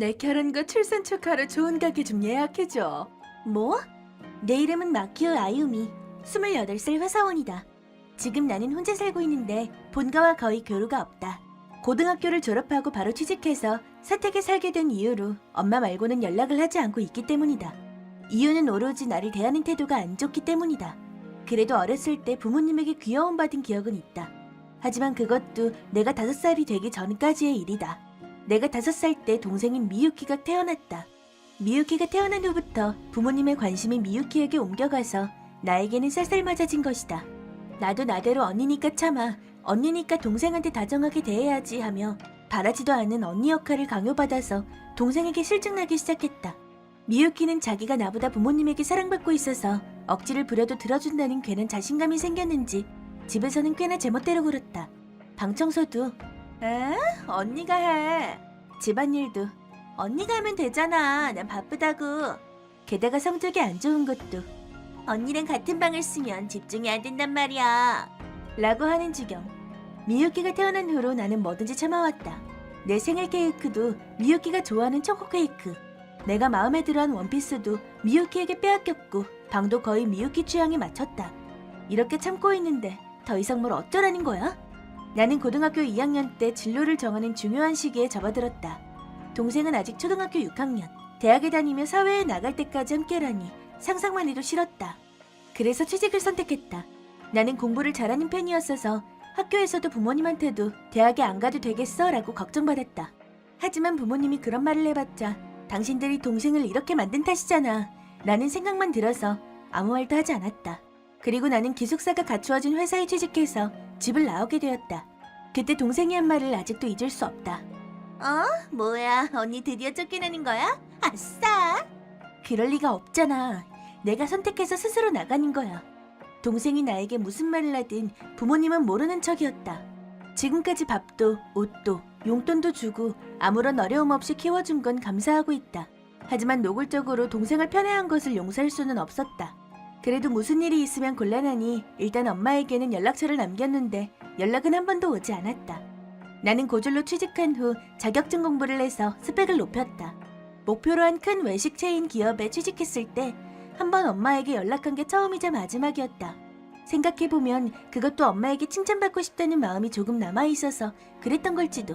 내 결혼과 출산 축하로 좋은 가게 좀 예약해줘. 뭐? 내 이름은 마키오 아유미, 28살 회사원이다. 지금 나는 혼자 살고 있는데 본가와 거의 교류가 없다. 고등학교를 졸업하고 바로 취직해서 사택에 살게 된 이유로 엄마 말고는 연락을 하지 않고 있기 때문이다. 이유는 오로지 나를 대하는 태도가 안 좋기 때문이다. 그래도 어렸을 때 부모님에게 귀여움받은 기억은 있다. 하지만 그것도 내가 5살이 되기 전까지의 일이다. 내가 5살 때 동생인 미유키가 태어났다. 미유키가 태어난 후부터 부모님의 관심이 미유키에게 옮겨가서 나에게는 쌀쌀 맞아진 것이다. 나도 나대로 언니니까 참아, 언니니까 동생한테 다정하게 대해야지 하며 바라지도 않은 언니 역할을 강요받아서 동생에게 실증나기 시작했다. 미유키는 자기가 나보다 부모님에게 사랑받고 있어서 억지를 부려도 들어준다는 괜한 자신감이 생겼는지 집에서는 꽤나 제멋대로 굴었다. 방 청소도 언니가 해. 집안일도 언니가 하면 되잖아. 난 바쁘다고. 게다가 성적이 안 좋은 것도 언니랑 같은 방을 쓰면 집중이 안 된단 말이야. 라고 하는 지경. 미유키가 태어난 후로 나는 뭐든지 참아왔다. 내 생일 케이크도 미유키가 좋아하는 초코 케이크. 내가 마음에 들어한 원피스도 미유키에게 빼앗겼고 방도 거의 미유키 취향에 맞췄다. 이렇게 참고 있는데 더 이상 뭘 어쩌라는 거야? 나는 고등학교 2학년 때 진로를 정하는 중요한 시기에 접어들었다. 동생은 아직 초등학교 6학년. 대학에 다니며 사회에 나갈 때까지 함께라니 상상만 해도 싫었다. 그래서 취직을 선택했다. 나는 공부를 잘하는 편이었어서 학교에서도 부모님한테도 대학에 안 가도 되겠어? 라고 걱정받았다. 하지만 부모님이 그런 말을 해봤자 당신들이 동생을 이렇게 만든 탓이잖아 라는 생각만 들어서 아무 말도 하지 않았다. 그리고 나는 기숙사가 갖추어진 회사에 취직해서 집을 나오게 되었다. 그때 동생이 한 말을 아직도 잊을 수 없다. 뭐야, 언니 드디어 쫓겨나는 거야? 아싸! 그럴 리가 없잖아. 내가 선택해서 스스로 나가는 거야. 동생이 나에게 무슨 말을 하든 부모님은 모르는 척이었다. 지금까지 밥도, 옷도, 용돈도 주고 아무런 어려움 없이 키워준 건 감사하고 있다. 하지만 노골적으로 동생을 편애한 것을 용서할 수는 없었다. 그래도 무슨 일이 있으면 곤란하니 일단 엄마에게는 연락처를 남겼는데 연락은 한 번도 오지 않았다. 나는 고졸로 취직한 후 자격증 공부를 해서 스펙을 높였다. 목표로 한 큰 외식 체인 기업에 취직했을 때 한 번 엄마에게 연락한 게 처음이자 마지막이었다. 생각해보면 그것도 엄마에게 칭찬받고 싶다는 마음이 조금 남아있어서 그랬던 걸지도.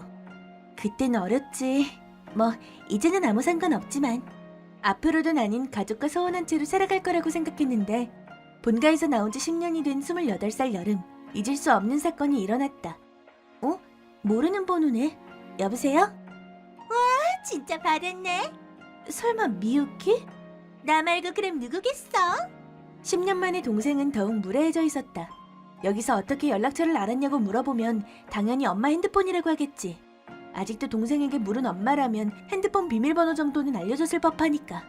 그땐 어렸지. 뭐 이제는 아무 상관없지만 앞으로도 나는 가족과 서운한 채로 살아갈 거라고 생각했는데 본가에서 나온 지 10년이 된 28살 여름, 잊을 수 없는 사건이 일어났다. 모르는 번호네. 여보세요? 와, 진짜 받았네. 설마 미유키? 나 말고 그럼 누구겠어? 10년 만에 동생은 더욱 무례해져 있었다. 여기서 어떻게 연락처를 알았냐고 물어보면 당연히 엄마 핸드폰이라고 하겠지. 아직도 동생에게 물은 엄마라면 핸드폰 비밀번호 정도는 알려줬을 법하니까.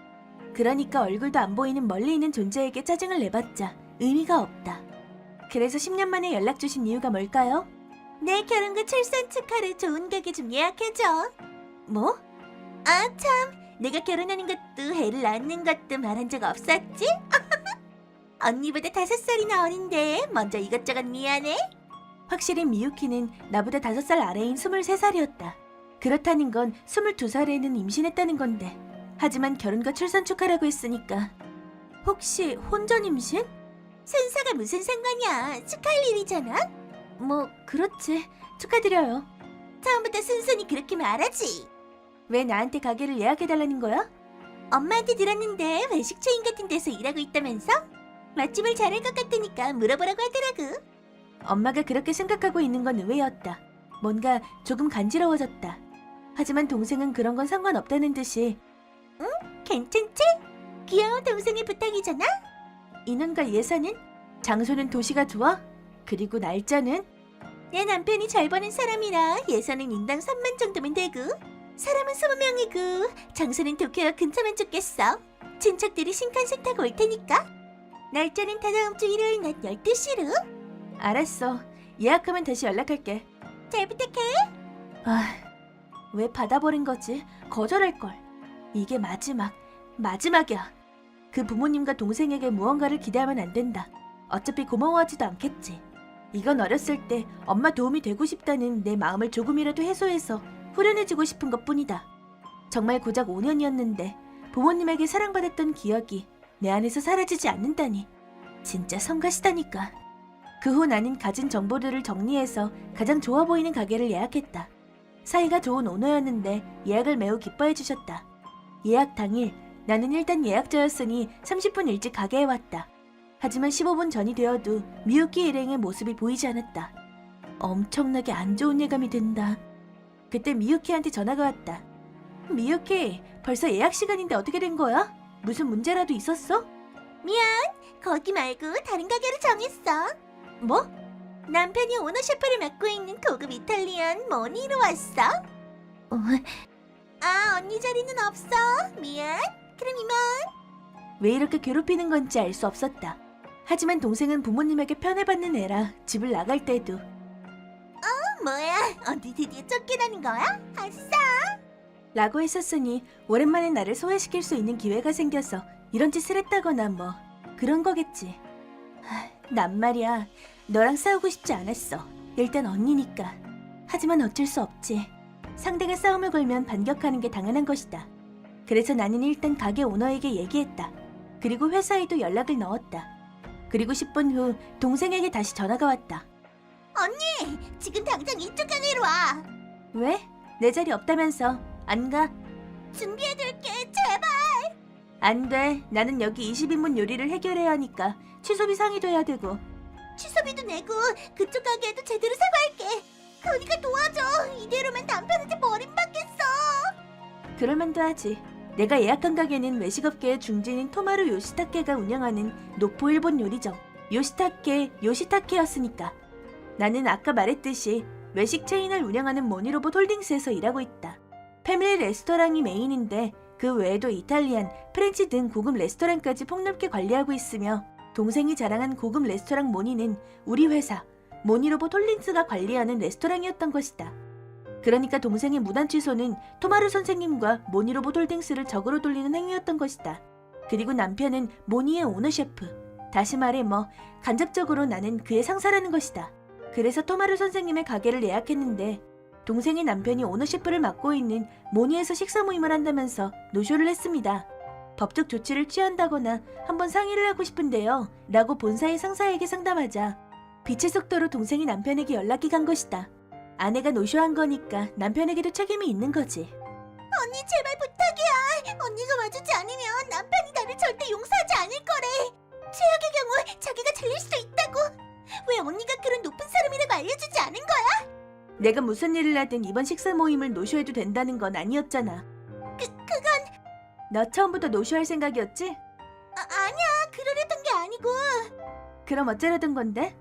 그러니까 얼굴도 안 보이는 멀리 있는 존재에게 짜증을 내봤자 의미가 없다. 그래서 10년 만에 연락 주신 이유가 뭘까요? 내 결혼과 출산 축하를 좋은 가게 좀 예약해줘. 뭐? 아 참, 내가 결혼하는 것도 애를 낳는 것도 말한 적 없었지? 언니보다 5살이나 어린데 먼저 이것저것 미안해. 확실히 미유키는 나보다 5살 아래인 23살이었다. 그렇다는 건 22살에는 임신했다는 건데. 하지만 결혼과 출산 축하라고 했으니까. 혹시 혼전 임신? 순서가 무슨 상관이야. 축하할 일이잖아. 뭐 그렇지. 축하드려요. 처음부터 순순히 그렇게 말하지. 왜 나한테 가게를 예약해달라는 거야? 엄마한테 들었는데 외식 체인 같은 데서 일하고 있다면서? 맛집을 잘할 것 같으니까 물어보라고 하더라고. 엄마가 그렇게 생각하고 있는 건 의외였다. 뭔가 조금 간지러워졌다. 하지만 동생은 그런 건 상관없다는 듯이 응? 괜찮지? 귀여운 동생의 부탁이잖아? 인원과 예산은? 장소는 도시가 좋아? 그리고 날짜는? 내 남편이 잘 버는 사람이라 예산은 인당 3만 정도면 되고 사람은 20명이고 장소는 도쿄와 근처면 좋겠어. 친척들이 신칸센 타고 올 테니까 날짜는 다다음 주 일요일 낮 12시로. 알았어. 예약하면 다시 연락할게. 잘 부탁해. 왜 받아버린 거지? 거절할걸. 이게 마지막이야. 그 부모님과 동생에게 무언가를 기대하면 안 된다. 어차피 고마워하지도 않겠지. 이건 어렸을 때 엄마 도움이 되고 싶다는 내 마음을 조금이라도 해소해서 후련해지고 싶은 것뿐이다. 정말 고작 5년이었는데 부모님에게 사랑받았던 기억이 내 안에서 사라지지 않는다니. 진짜 성가시다니까. 그 후 나는 가진 정보들을 정리해서 가장 좋아 보이는 가게를 예약했다. 사이가 좋은 오너였는데 예약을 매우 기뻐해 주셨다. 예약 당일 나는 일단 예약자였으니 30분 일찍 가게에 왔다. 하지만 15분 전이 되어도 미유키 일행의 모습이 보이지 않았다. 엄청나게 안 좋은 예감이 든다. 그때 미유키한테 전화가 왔다. 미유키, 벌써 예약 시간인데 어떻게 된 거야? 무슨 문제라도 있었어? 미안, 거기 말고 다른 가게를 정했어. 뭐? 남편이 오너 셰프를 맡고 있는 고급 이탈리안 모니로 왔어? 아, 언니 자리는 없어. 미안. 그럼 이만. 왜 이렇게 괴롭히는 건지 알 수 없었다. 하지만 동생은 부모님에게 편애받는 애라 집을 나갈 때도 뭐야? 언니 드디어 쫓겨나는 거야? 아싸! 라고 했었으니 오랜만에 나를 소외시킬 수 있는 기회가 생겨서 이런 짓을 했다거나 뭐 그런 거겠지. 난 말이야, 너랑 싸우고 싶지 않았어. 일단 언니니까. 하지만 어쩔 수 없지. 상대가 싸움을 걸면 반격하는 게 당연한 것이다. 그래서 나는 일단 가게 오너에게 얘기했다. 그리고 회사에도 연락을 넣었다. 그리고 10분 후 동생에게 다시 전화가 왔다. 언니! 지금 당장 이쪽 가게로 와! 왜? 내 자리 없다면서. 안 가? 준비해둘게, 제발! 안 돼. 나는 여기 20인분 요리를 해결해야 하니까 취소비 상의도 해야 되고. 취소비도 내고 그쪽 가게에도 제대로 사과할게. 그러니까 도와줘. 이대로면 남편한테 버림받겠어. 그럴만도 하지. 내가 예약한 가게는 외식업계의 중진인 토마루 요시타케가 운영하는 노포 일본 요리점 요시타케였으니까. 나는 아까 말했듯이 외식 체인을 운영하는 모니로봇 홀딩스에서 일하고 있다. 패밀리 레스토랑이 메인인데 그 외에도 이탈리안, 프렌치 등 고급 레스토랑까지 폭넓게 관리하고 있으며 동생이 자랑한 고급 레스토랑 모니는 우리 회사 모니로봇 홀딩스가 관리하는 레스토랑이었던 것이다. 그러니까 동생의 무단 취소는 토마루 선생님과 모니로봇 홀딩스를 적으로 돌리는 행위였던 것이다. 그리고 남편은 모니의 오너 셰프. 다시 말해 간접적으로 나는 그의 상사라는 것이다. 그래서 토마루 선생님의 가게를 예약했는데 동생의 남편이 오너 셰프를 맡고 있는 모니에서 식사 모임을 한다면서 노쇼를 했습니다. 법적 조치를 취한다거나 한번 상의를 하고 싶은데요 라고 본사의 상사에게 상담하자 빛의 속도로 동생이 남편에게 연락이 간 것이다. 아내가 노쇼한 거니까 남편에게도 책임이 있는 거지. 언니 제발 부탁이야. 언니가 와주지 않으면 남편이 나를 절대 용서하지 않을 거래. 최악의 경우 자기가 잘릴 수도 있다고. 왜 언니가 그런 높은 사람이라고 알려주지 않은 거야? 내가 무슨 일을 하든 이번 식사 모임을 노쇼해도 된다는 건 아니었잖아. 그건... 너 처음부터 노쇼할 생각이었지? 아니야. 그러려던 게 아니고. 그럼 어쩌려던 건데?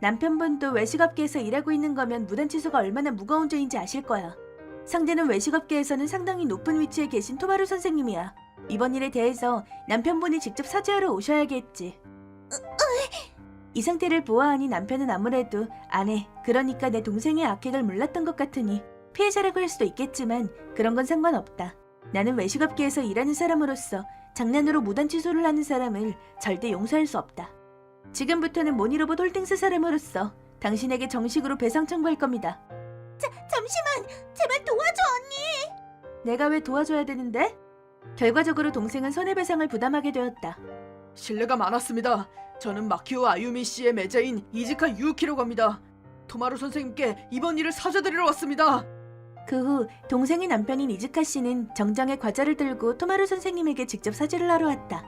남편분도 외식업계에서 일하고 있는 거면 무단 취소가 얼마나 무거운 죄인지 아실 거야. 상대는 외식업계에서는 상당히 높은 위치에 계신 토마루 선생님이야. 이번 일에 대해서 남편분이 직접 사죄하러 오셔야겠지. 이 상태를 보아하니 남편은 아무래도 아내, 그러니까 내 동생의 악행을 몰랐던 것 같으니 피해자라고 할 수도 있겠지만 그런 건 상관없다. 나는 외식업계에서 일하는 사람으로서 장난으로 무단 취소를 하는 사람을 절대 용서할 수 없다. 지금부터는 모니로봇 홀딩스 사람으로서 당신에게 정식으로 배상 청구할 겁니다. 잠시만! 제발 도와줘, 언니! 내가 왜 도와줘야 되는데? 결과적으로 동생은 손해배상을 부담하게 되었다. 실례가 많았습니다. 저는 마키오 아유미 씨의 매자인 이지카 유키라고 합니다. 토마루 선생님께 이번 일을 사죄드리러 왔습니다. 그 후 동생의 남편인 이즈카 씨는 정장에 과자를 들고 토마루 선생님에게 직접 사죄를 하러 왔다.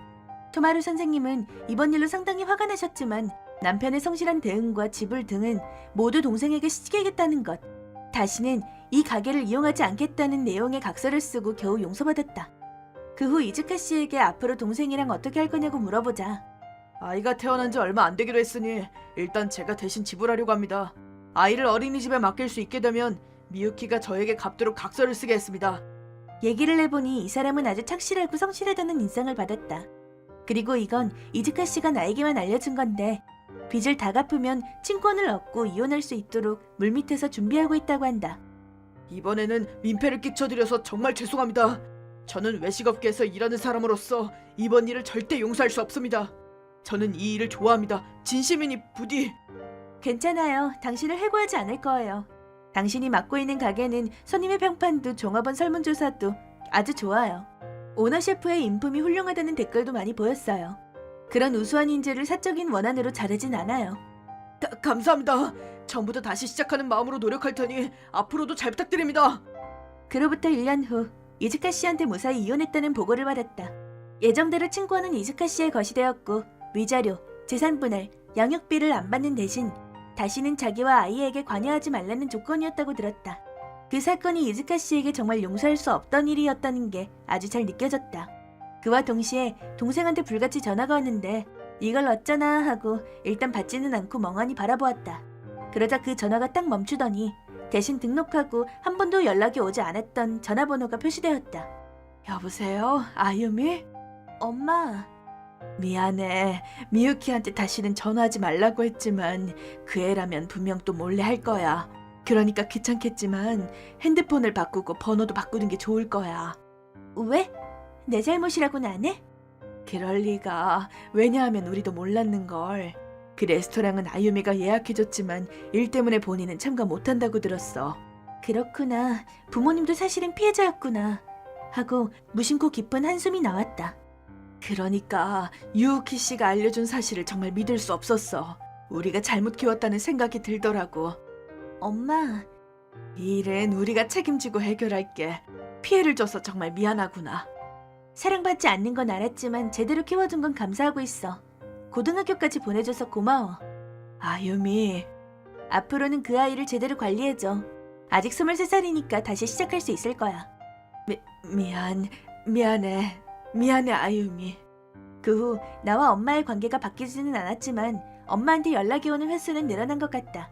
토마루 선생님은 이번 일로 상당히 화가 나셨지만 남편의 성실한 대응과 지불 등은 모두 동생에게 시키겠다는 것, 다시는 이 가게를 이용하지 않겠다는 내용의 각서를 쓰고 겨우 용서받았다. 그 후 이즈카 씨에게 앞으로 동생이랑 어떻게 할 거냐고 물어보자 아이가 태어난 지 얼마 안 되기로 했으니 일단 제가 대신 지불하려고 합니다. 아이를 어린이집에 맡길 수 있게 되면 미유키가 저에게 갚도록 각서를 쓰게 했습니다. 얘기를 해보니 이 사람은 아주 착실하고 성실하다는 인상을 받았다. 그리고 이건 이즈카 씨가 나에게만 알려준 건데 빚을 다 갚으면 친권을 얻고 이혼할 수 있도록 물밑에서 준비하고 있다고 한다. 이번에는 민폐를 끼쳐드려서 정말 죄송합니다. 저는 외식업계에서 일하는 사람으로서 이번 일을 절대 용서할 수 없습니다. 저는 이 일을 좋아합니다. 진심이니 부디... 괜찮아요. 당신을 해고하지 않을 거예요. 당신이 맡고 있는 가게는 손님의 평판도 종업원 설문조사도 아주 좋아요. 오너 셰프의 인품이 훌륭하다는 댓글도 많이 보였어요. 그런 우수한 인재를 사적인 원한으로 자르진 않아요. 감사합니다. 처음부터 다시 시작하는 마음으로 노력할 테니 앞으로도 잘 부탁드립니다. 그로부터 1년 후 이즈카 씨한테 무사히 이혼했다는 보고를 받았다. 예정대로 친구와는 이즈카 씨의 것이 되었고 위자료, 재산분할, 양육비를 안 받는 대신 다시는 자기와 아이에게 관여하지 말라는 조건이었다고 들었다. 그 사건이 이즈카 씨에게 정말 용서할 수 없던 일이었다는 게 아주 잘 느껴졌다. 그와 동시에 동생한테 불같이 전화가 왔는데 이걸 어쩌나 하고 일단 받지는 않고 멍하니 바라보았다. 그러자 그 전화가 딱 멈추더니 대신 등록하고 한 번도 연락이 오지 않았던 전화번호가 표시되었다. 여보세요? 아유미? 엄마, 미안해. 미유키한테 다시는 전화하지 말라고 했지만 그 애라면 분명 또 몰래 할 거야. 그러니까 귀찮겠지만 핸드폰을 바꾸고 번호도 바꾸는 게 좋을 거야. 왜? 내 잘못이라고는 안 해? 그럴 리가. 왜냐하면 우리도 몰랐는걸. 그 레스토랑은 아유미가 예약해줬지만 일 때문에 본인은 참가 못한다고 들었어. 그렇구나. 부모님도 사실은 피해자였구나. 하고 무심코 깊은 한숨이 나왔다. 그러니까 유우키 씨가 알려준 사실을 정말 믿을 수 없었어. 우리가 잘못 키웠다는 생각이 들더라고. 엄마, 이 일은 우리가 책임지고 해결할게. 피해를 줘서 정말 미안하구나. 사랑받지 않는 건 알았지만 제대로 키워준 건 감사하고 있어. 고등학교까지 보내줘서 고마워. 아유미, 앞으로는 그 아이를 제대로 관리해줘. 아직 23살이니까 다시 시작할 수 있을 거야. 미안해 아유미. 그 후 나와 엄마의 관계가 바뀌지는 않았지만 엄마한테 연락이 오는 횟수는 늘어난 것 같다.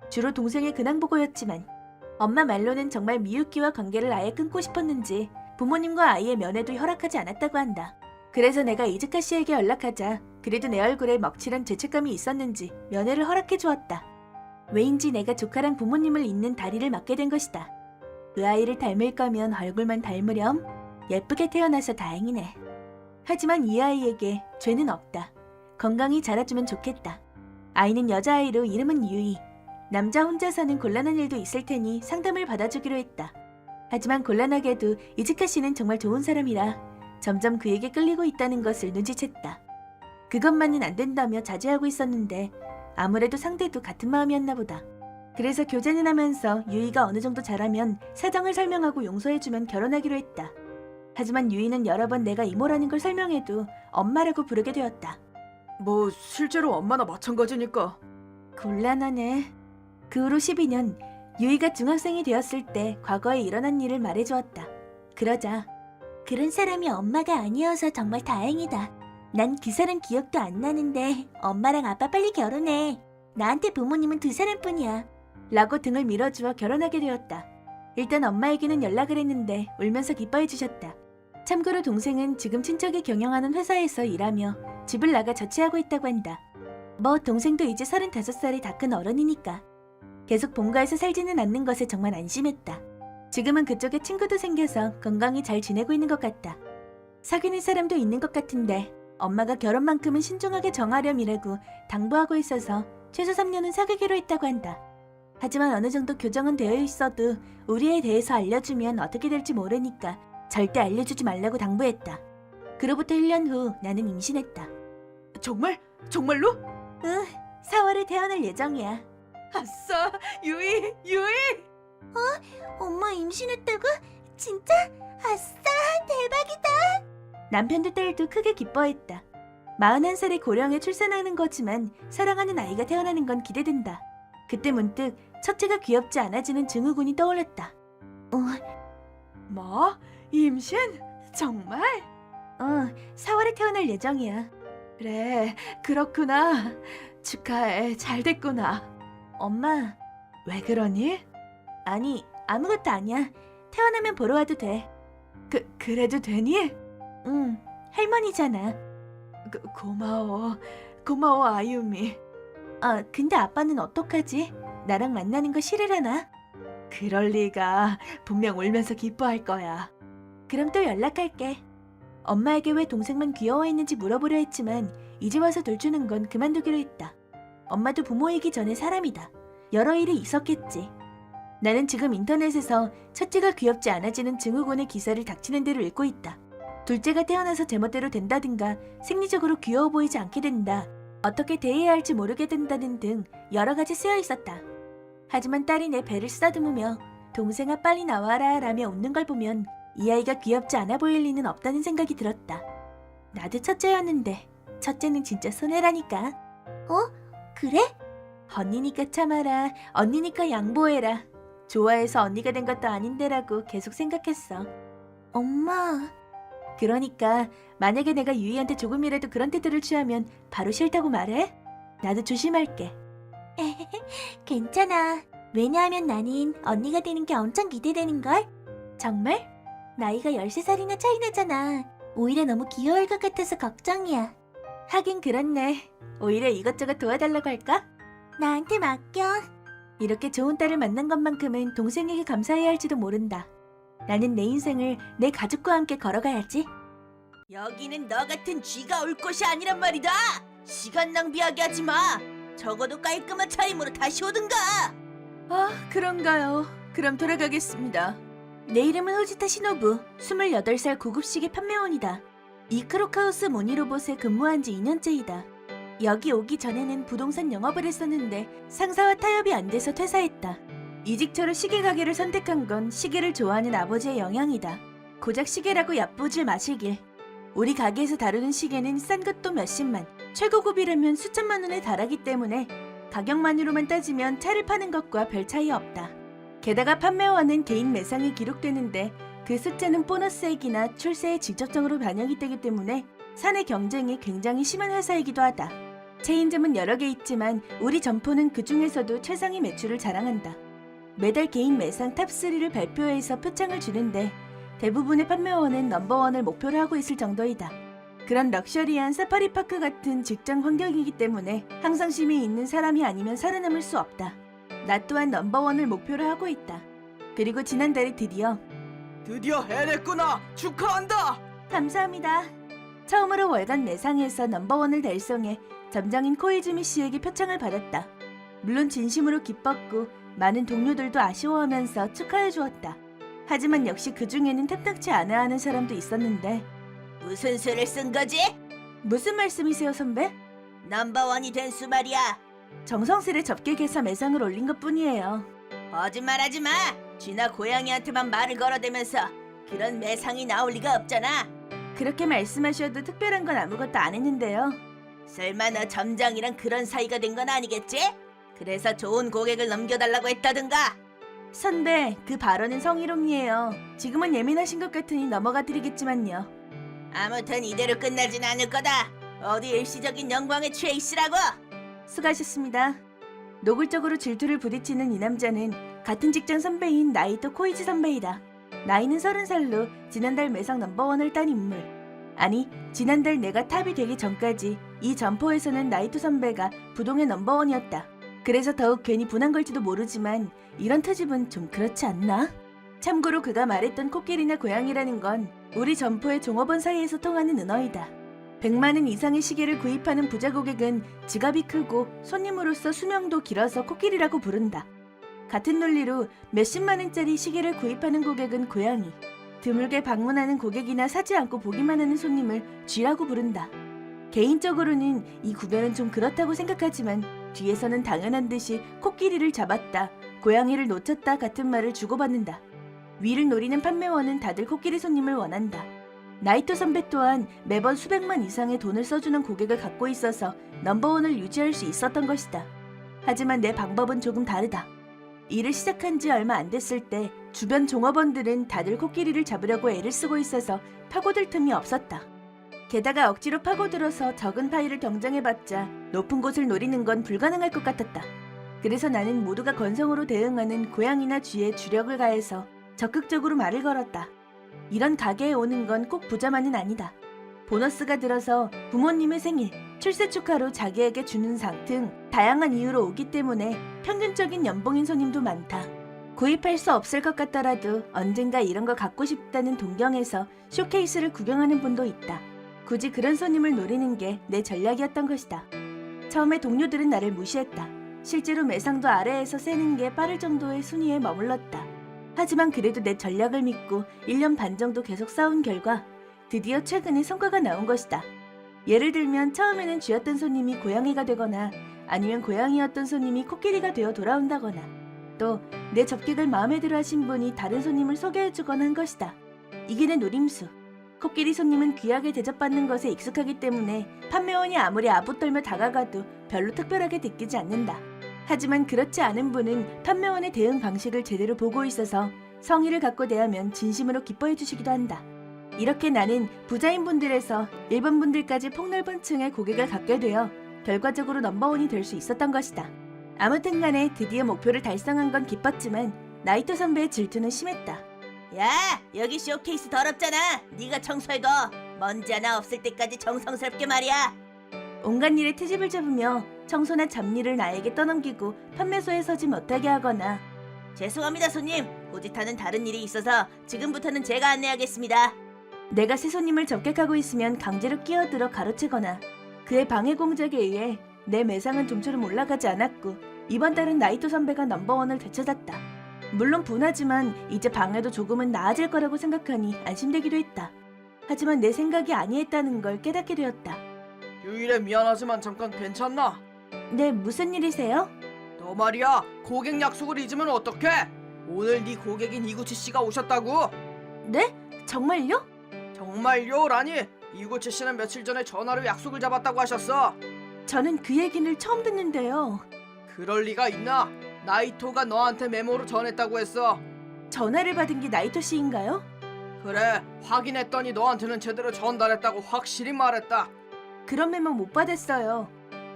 주로 동생의 근황보고였지만 엄마 말로는 정말 미유키와 관계를 아예 끊고 싶었는지 부모님과 아이의 면회도 허락하지 않았다고 한다. 그래서 내가 이즈카 씨에게 연락하자 그래도 내 얼굴에 먹칠한 죄책감이 있었는지 면회를 허락해 주었다. 왜인지 내가 조카랑 부모님을 잇는 다리를 맡게 된 것이다. 그 아이를 닮을 거면 얼굴만 닮으렴. 예쁘게 태어나서 다행이네. 하지만 이 아이에게 죄는 없다. 건강히 자라주면 좋겠다. 아이는 여자아이로 이름은 유이. 남자 혼자 사는 곤란한 일도 있을 테니 상담을 받아주기로 했다. 하지만 곤란하게도 이즈카 씨는 정말 좋은 사람이라 점점 그에게 끌리고 있다는 것을 눈치챘다. 그것만은 안 된다며 자제하고 있었는데 아무래도 상대도 같은 마음이었나 보다. 그래서 교제는 하면서 유이가 어느 정도 자라면 사정을 설명하고 용서해주면 결혼하기로 했다. 하지만 유이는 여러 번 내가 이모라는 걸 설명해도 엄마라고 부르게 되었다. 뭐 실제로 엄마나 마찬가지니까. 곤란하네. 그 후로 12년 유이가 중학생이 되었을 때 과거에 일어난 일을 말해주었다. 그러자 그런 사람이 엄마가 아니어서 정말 다행이다. 난 그 사람 기억도 안 나는데 엄마랑 아빠 빨리 결혼해. 나한테 부모님은 두 사람뿐이야. 라고 등을 밀어주어 결혼하게 되었다. 일단 엄마에게는 연락을 했는데 울면서 기뻐해 주셨다. 참고로 동생은 지금 친척이 경영하는 회사에서 일하며 집을 나가 자취하고 있다고 한다. 뭐 동생도 이제 35살이 다 큰 어른이니까. 계속 본가에서 살지는 않는 것에 정말 안심했다. 지금은 그쪽에 친구도 생겨서 건강히 잘 지내고 있는 것 같다. 사귀는 사람도 있는 것 같은데 엄마가 결혼만큼은 신중하게 정하렴이라고 당부하고 있어서 최소 3년은 사귀기로 했다고 한다. 하지만 어느 정도 교정은 되어 있어도 우리에 대해서 알려주면 어떻게 될지 모르니까 절대 알려주지 말라고 당부했다. 그로부터 1년 후 나는 임신했다. 정말? 정말로? 4월에 태어날 예정이야. 아싸, 유이! 엄마 임신했다고? 진짜? 아싸, 대박이다! 남편도 딸도 크게 기뻐했다. 41살의 고령에 출산하는 거지만 사랑하는 아이가 태어나는 건 기대된다. 그때 문득 첫째가 귀엽지 않아지는 증후군이 떠올랐다. 뭐? 임신? 정말? 4월에 태어날 예정이야. 그래, 그렇구나. 축하해, 잘 됐구나. 엄마, 왜 그러니? 아니 아무것도 아니야. 태어나면 보러 와도 돼. 그래도 되니? 응, 할머니잖아. 고마워 아유미. 근데 아빠는 어떡하지? 나랑 만나는 거 싫으려나? 그럴 리가. 분명 울면서 기뻐할 거야. 그럼 또 연락할게. 엄마에게 왜 동생만 귀여워했는지 물어보려 했지만 이제 와서 돌주는 건 그만두기로 했다. 엄마도 부모이기 전에 사람이다. 여러 일이 있었겠지. 나는 지금 인터넷에서 첫째가 귀엽지 않아지는 증후군의 기사를 닥치는 대로 읽고 있다. 둘째가 태어나서 제멋대로 된다든가 생리적으로 귀여워 보이지 않게 된다. 어떻게 대해야 할지 모르게 된다는 등 여러 가지 쓰여 있었다. 하지만 딸이 내 배를 쓰다듬으며 동생아 빨리 나와라 라며 웃는 걸 보면 이 아이가 귀엽지 않아 보일 리는 없다는 생각이 들었다. 나도 첫째였는데 첫째는 진짜 손해라니까. 그래? 언니니까 참아라. 언니니까 양보해라. 좋아해서 언니가 된 것도 아닌데라고 계속 생각했어. 엄마. 그러니까 만약에 내가 유이한테 조금이라도 그런 태도를 취하면 바로 싫다고 말해. 나도 조심할게. 괜찮아. 왜냐하면 나는 언니가 되는 게 엄청 기대되는걸. 정말? 나이가 13살이나 차이 나잖아. 오히려 너무 귀여울 것 같아서 걱정이야. 하긴 그렇네. 오히려 이것저것 도와달라고 할까? 나한테 맡겨. 이렇게 좋은 딸을 만난 것만큼은 동생에게 감사해야 할지도 모른다. 나는 내 인생을 내 가족과 함께 걸어가야지. 여기는 너 같은 쥐가 올 곳이 아니란 말이다. 시간 낭비하게 하지 마. 적어도 깔끔한 차림으로 다시 오든가. 아, 그런가요? 그럼 돌아가겠습니다. 내 이름은 후지타 시노부, 28살 고급시계 판매원이다. 이크로카우스 모니로봇에 근무한 지 2년째이다. 여기 오기 전에는 부동산 영업을 했었는데 상사와 타협이 안 돼서 퇴사했다. 이직처로 시계 가게를 선택한 건 시계를 좋아하는 아버지의 영향이다. 고작 시계라고 얕보질 마시길. 우리 가게에서 다루는 시계는 싼 것도 몇십만, 최고급이라면 수천만 원에 달하기 때문에 가격만으로만 따지면 차를 파는 것과 별 차이 없다. 게다가 판매원은 개인 매상이 기록되는데 그 숫자는 보너스액이나 출세에 직접적으로 반영이 되기 때문에 사내 경쟁이 굉장히 심한 회사이기도 하다. 체인점은 여러 개 있지만 우리 점포는 그 중에서도 최상위 매출을 자랑한다. 매달 개인 매상 탑3를 발표해서 표창을 주는데 대부분의 판매원은 넘버원을 목표로 하고 있을 정도이다. 그런 럭셔리한 사파리파크 같은 직장 환경이기 때문에 항상심이 있는 사람이 아니면 살아남을 수 없다. 나 또한 넘버원을 목표로 하고 있다. 그리고 지난달에 드디어 해냈구나. 축하한다. 감사합니다. 처음으로 월간 매상에서 넘버원을 달성해 점장인 코이즈미 씨에게 표창을 받았다. 물론 진심으로 기뻤고 많은 동료들도 아쉬워하면서 축하해 주었다. 하지만 역시 그 중에는 탐탁치 않아 하는 사람도 있었는데 무슨 수를 쓴 거지? 무슨 말씀이세요, 선배? 넘버원이 된 수 말이야. 정성스레 접객해서 매상을 올린 것뿐이에요. 거짓말하지 마. 쥐나 고양이한테만 말을 걸어대면서 그런 매상이 나올 리가 없잖아. 그렇게 말씀하셔도 특별한 건 아무것도 안 했는데요. 설마 너 점장이랑 그런 사이가 된 건 아니겠지? 그래서 좋은 고객을 넘겨달라고 했다든가. 선배, 그 발언은 성희롱이에요. 지금은 예민하신 것 같으니 넘어가 드리겠지만요. 아무튼 이대로 끝나진 않을 거다. 어디 일시적인 영광에 취해 있으라고. 수고하셨습니다. 노골적으로 질투를 부딪히는 이 남자는 같은 직장 선배인 나이토 코이지 선배이다. 나이는 30살로 지난달 매상 넘버원을 딴 인물. 아니, 지난달 내가 탑이 되기 전까지 이 점포에서는 나이토 선배가 부동의 넘버원이었다. 그래서 더욱 괜히 분한 걸지도 모르지만 이런 트집은 좀 그렇지 않나? 참고로 그가 말했던 코끼리나 고양이라는 건 우리 점포의 종업원 사이에서 통하는 은어이다. 100만 원 이상의 시계를 구입하는 부자 고객은 지갑이 크고 손님으로서 수명도 길어서 코끼리라고 부른다. 같은 논리로 몇십만 원짜리 시계를 구입하는 고객은 고양이, 드물게 방문하는 고객이나 사지 않고 보기만 하는 손님을 쥐라고 부른다. 개인적으로는 이 구별은 좀 그렇다고 생각하지만 뒤에서는 당연한 듯이 코끼리를 잡았다, 고양이를 놓쳤다 같은 말을 주고받는다. 위를 노리는 판매원은 다들 코끼리 손님을 원한다. 나이토 선배 또한 매번 수백만 이상의 돈을 써주는 고객을 갖고 있어서 넘버원을 유지할 수 있었던 것이다. 하지만 내 방법은 조금 다르다. 일을 시작한 지 얼마 안 됐을 때 주변 종업원들은 다들 코끼리를 잡으려고 애를 쓰고 있어서 파고들 틈이 없었다. 게다가 억지로 파고들어서 적은 파이를 경쟁해봤자 높은 곳을 노리는 건 불가능할 것 같았다. 그래서 나는 모두가 건성으로 대응하는 고양이나 쥐에 주력을 가해서 적극적으로 말을 걸었다. 이런 가게에 오는 건 꼭 부자만은 아니다. 보너스가 들어서 부모님의 생일, 출세 축하로 자기에게 주는 상 등 다양한 이유로 오기 때문에 평균적인 연봉인 손님도 많다. 구입할 수 없을 것 같더라도 언젠가 이런 거 갖고 싶다는 동경에서 쇼케이스를 구경하는 분도 있다. 굳이 그런 손님을 노리는 게 내 전략이었던 것이다. 처음에 동료들은 나를 무시했다. 실제로 매상도 아래에서 세는 게 빠를 정도의 순위에 머물렀다. 하지만 그래도 내 전략을 믿고 1년 반 정도 계속 싸운 결과 드디어 최근에 성과가 나온 것이다. 예를 들면 처음에는 쥐였던 손님이 고양이가 되거나 아니면 고양이였던 손님이 코끼리가 되어 돌아온다거나 또 내 접객을 마음에 들어 하신 분이 다른 손님을 소개해주거나 한 것이다. 이게 내 노림수. 코끼리 손님은 귀하게 대접받는 것에 익숙하기 때문에 판매원이 아무리 아부떨며 다가가도 별로 특별하게 느끼지 않는다. 하지만 그렇지 않은 분은 판매원의 대응 방식을 제대로 보고 있어서 성의를 갖고 대하면 진심으로 기뻐해 주시기도 한다. 이렇게 나는 부자인 분들에서 일반 분들까지 폭넓은 층의 고객을 갖게 되어 결과적으로 넘버원이 될 수 있었던 것이다. 아무튼 간에 드디어 목표를 달성한 건 기뻤지만 나이토 선배의 질투는 심했다. 야, 여기 쇼케이스 더럽잖아. 네가 청소해둬. 먼지 하나 없을 때까지 정성스럽게 말이야. 온갖 일에 트집을 잡으며 청소나 잡일을 나에게 떠넘기고 판매소에 서지 못하게 하거나 죄송합니다 손님. 고지타는 다른 일이 있어서 지금부터는 제가 안내하겠습니다. 내가 새 손님을 접객하고 있으면 강제로 끼어들어 가로채거나 그의 방해 공작에 의해 내 매상은 좀처럼 올라가지 않았고 이번 달은 나이토 선배가 넘버원을 되찾았다. 물론 분하지만 이제 방해도 조금은 나아질 거라고 생각하니 안심되기도 했다. 하지만 내 생각이 아니했다는 걸 깨닫게 되었다. 유일해 미안하지만 잠깐 괜찮나? 네, 무슨 일이세요? 너 말이야 고객 약속을 잊으면 어떡해? 오늘 네 고객인 이구치 씨가 오셨다고? 네? 정말요? 정말요라니? 이구치 씨는 며칠 전에 전화로 약속을 잡았다고 하셨어. 저는 그 얘기를 처음 듣는데요. 그럴 리가 있나? 나이토가 너한테 메모로 전했다고 했어. 전화를 받은 게 나이토 씨인가요? 그래, 확인했더니 너한테는 제대로 전달했다고 확실히 말했다. 그런 메모 못 받았어요.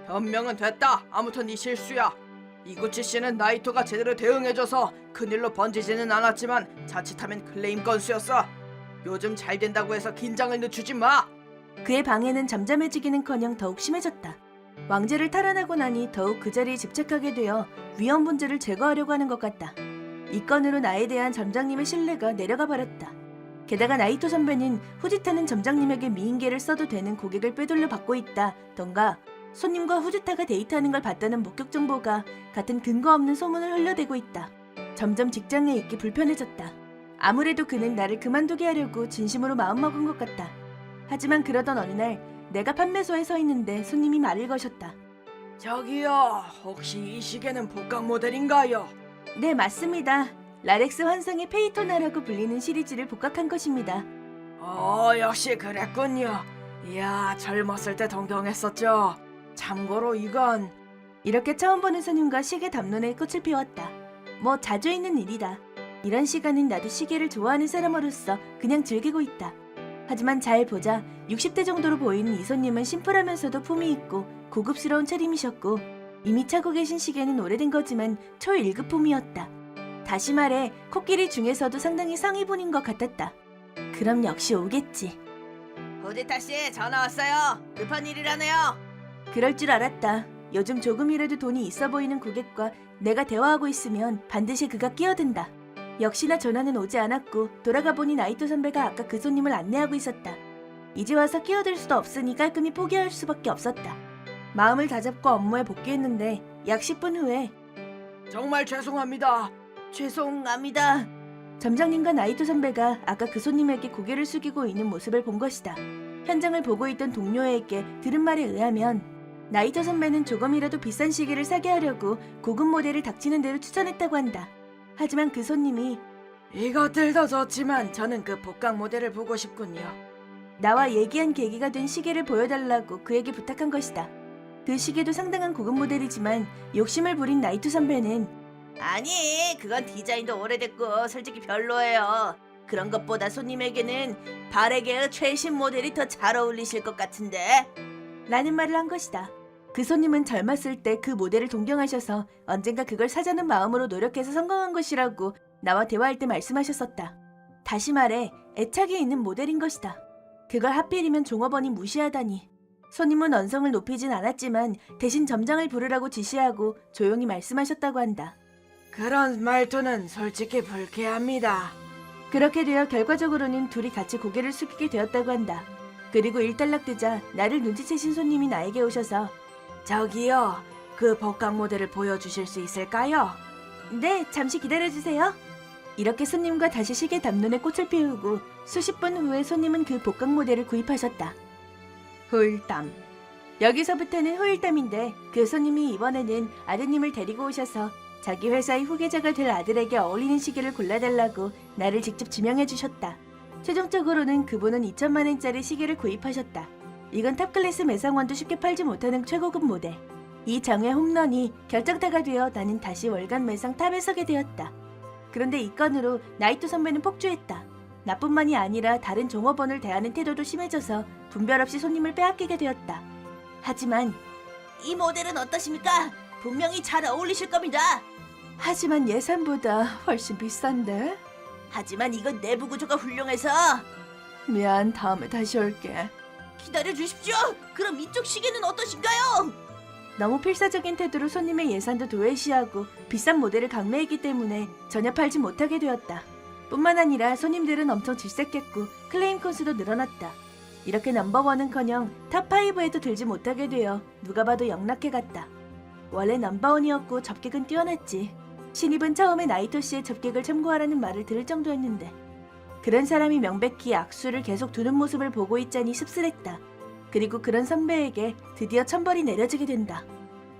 변명은 됐다. 아무튼 네 실수야. 이구치 씨는 나이토가 제대로 대응해줘서 큰일로 번지지는 않았지만 자칫하면 클레임 건수였어. 요즘 잘 된다고 해서 긴장을 늦추지 마. 그의 방해는 잠잠해지기는커녕 더욱 심해졌다. 왕재를 탈환하고 나니 더욱 그 자리에 집착하게 되어 위험 분자를 제거하려고 하는 것 같다. 이 건으로 나에 대한 점장님의 신뢰가 내려가 버렸다. 게다가 나이토 선배는 후지타는 점장님에게 미인계를 써도 되는 고객을 빼돌려 받고 있다 던가 손님과 후지타가 데이트하는 걸 봤다는 목격 정보가 같은 근거 없는 소문을 흘려대고 있다. 점점 직장에 있기 불편해졌다. 아무래도 그는 나를 그만두게 하려고 진심으로 마음먹은 것 같다. 하지만 그러던 어느 날 내가 판매소에 서 있는데 손님이 말을 거셨다. 저기요, 혹시 이 시계는 복각 모델인가요? 네, 맞습니다. 라렉스 환상의 페이토나라고 불리는 시리즈를 복각한 것입니다. 역시 그랬군요. 이야, 젊었을 때 동경했었죠. 참고로 이건... 이렇게 처음 보는 손님과 시계 담론에 꽃을 피웠다. 뭐 자주 있는 일이다. 이런 시간은 나도 시계를 좋아하는 사람으로서 그냥 즐기고 있다. 하지만 잘 보자 60대 정도로 보이는 이 손님은 심플하면서도 품이 있고 고급스러운 차림이셨고 이미 차고 계신 시계는 오래된 거지만 초 1급품이었다. 다시 말해 코끼리 중에서도 상당히 상위분인 것 같았다. 그럼 역시 오겠지. 후지타씨 전화 왔어요. 급한 일이라네요. 그럴 줄 알았다. 요즘 조금이라도 돈이 있어 보이는 고객과 내가 대화하고 있으면 반드시 그가 끼어든다. 역시나 전화는 오지 않았고 돌아가 보니 나이토 선배가 아까 그 손님을 안내하고 있었다. 이제 와서 끼어들 수도 없으니 깔끔히 포기할 수밖에 없었다. 마음을 다잡고 업무에 복귀했는데 약 10분 후에 정말 죄송합니다. 죄송합니다. 점장님과 나이토 선배가 아까 그 손님에게 고개를 숙이고 있는 모습을 본 것이다. 현장을 보고 있던 동료에게 들은 말에 의하면 나이토 선배는 조금이라도 비싼 시계를 사게 하려고 고급 모델을 닥치는 대로 추천했다고 한다. 하지만 그 손님이 이것들도 좋지만 저는 그 복각 모델을 보고 싶군요. 나와 얘기한 계기가 된 시계를 보여달라고 그에게 부탁한 것이다. 그 시계도 상당한 고급 모델이지만 욕심을 부린 나이토 선배는 아니, 그건 디자인도 오래됐고 솔직히 별로예요. 그런 것보다 손님에게는 바레게의 최신 모델이 더 잘 어울리실 것 같은데 라는 말을 한 것이다. 그 손님은 젊었을 때 그 모델을 동경하셔서 언젠가 그걸 사자는 마음으로 노력해서 성공한 것이라고 나와 대화할 때 말씀하셨었다. 다시 말해 애착이 있는 모델인 것이다. 그걸 하필이면 종업원이 무시하다니. 손님은 언성을 높이진 않았지만 대신 점장을 부르라고 지시하고 조용히 말씀하셨다고 한다. 그런 말투는 솔직히 불쾌합니다. 그렇게 되어 결과적으로는 둘이 같이 고개를 숙이게 되었다고 한다. 그리고 일단락되자 나를 눈치채신 손님이 나에게 오셔서 저기요, 그 복강 모델을 보여주실 수 있을까요? 네, 잠시 기다려주세요. 이렇게 손님과 다시 시계 담론에 꽃을 피우고 수십 분 후에 손님은 그 복강 모델을 구입하셨다. 후일담. 여기서부터는 후일담인데 그 손님이 이번에는 아드님을 데리고 오셔서 자기 회사의 후계자가 될 아들에게 어울리는 시계를 골라달라고 나를 직접 지명해 주셨다. 최종적으로는 그분은 2천만 원짜리 시계를 구입하셨다. 이건 탑클래스 매상원도 쉽게 팔지 못하는 최고급 모델. 이 장외 홈런이 결정타가 되어 나는 다시 월간 매상 탑에 서게 되었다. 그런데 이 건으로 나이토 선배는 폭주했다. 나뿐만이 아니라 다른 종업원을 대하는 태도도 심해져서 분별 없이 손님을 빼앗기게 되었다. 하지만 이 모델은 어떠십니까? 분명히 잘 어울리실 겁니다. 하지만 예산보다 훨씬 비싼데? 하지만 이건 내부 구조가 훌륭해서 미안, 다음에 다시 올게. 기다려 주십시오. 그럼 이쪽 시계는 어떠신가요? 너무 필사적인 태도로 손님의 예산도 도외시하고 비싼 모델을 강매했기 때문에 전혀 팔지 못하게 되었다. 뿐만 아니라 손님들은 엄청 질색했고 클레임 건수도 늘어났다. 이렇게 넘버원은커녕 탑5에도 들지 못하게 되어 누가 봐도 영락해갔다. 원래 넘버원이었고 접객은 뛰어났지. 신입은 처음에 나이토 씨의 접객을 참고하라는 말을 들을 정도였는데 그런 사람이 명백히 악수를 계속 두는 모습을 보고 있자니 씁쓸했다. 그리고 그런 선배에게 드디어 천벌이 내려지게 된다.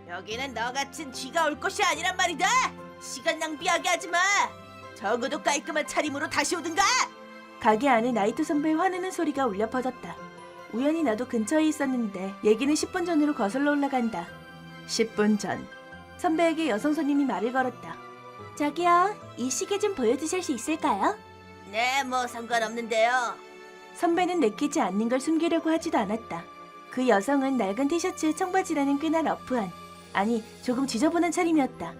여기는 너 같은 쥐가 올 곳이 아니란 말이다. 시간 낭비하게 하지 마. 적어도 깔끔한 차림으로 다시 오든가. 가게 안에 나이토 선배의 화내는 소리가 울려 퍼졌다. 우연히 나도 근처에 있었는데 얘기는 10분 전으로 거슬러 올라간다. 10분 전. 선배에게 여성 손님이 말을 걸었다. 저기요, 이 시계 좀 보여주실 수 있을까요? 네, 뭐 상관없는데요. 선배는 내키지 않는 걸 숨기려고 하지도 않았다. 그 여성은 낡은 티셔츠에 청바지라는 꽤나 러프한, 아니 조금 지저분한 차림이었다.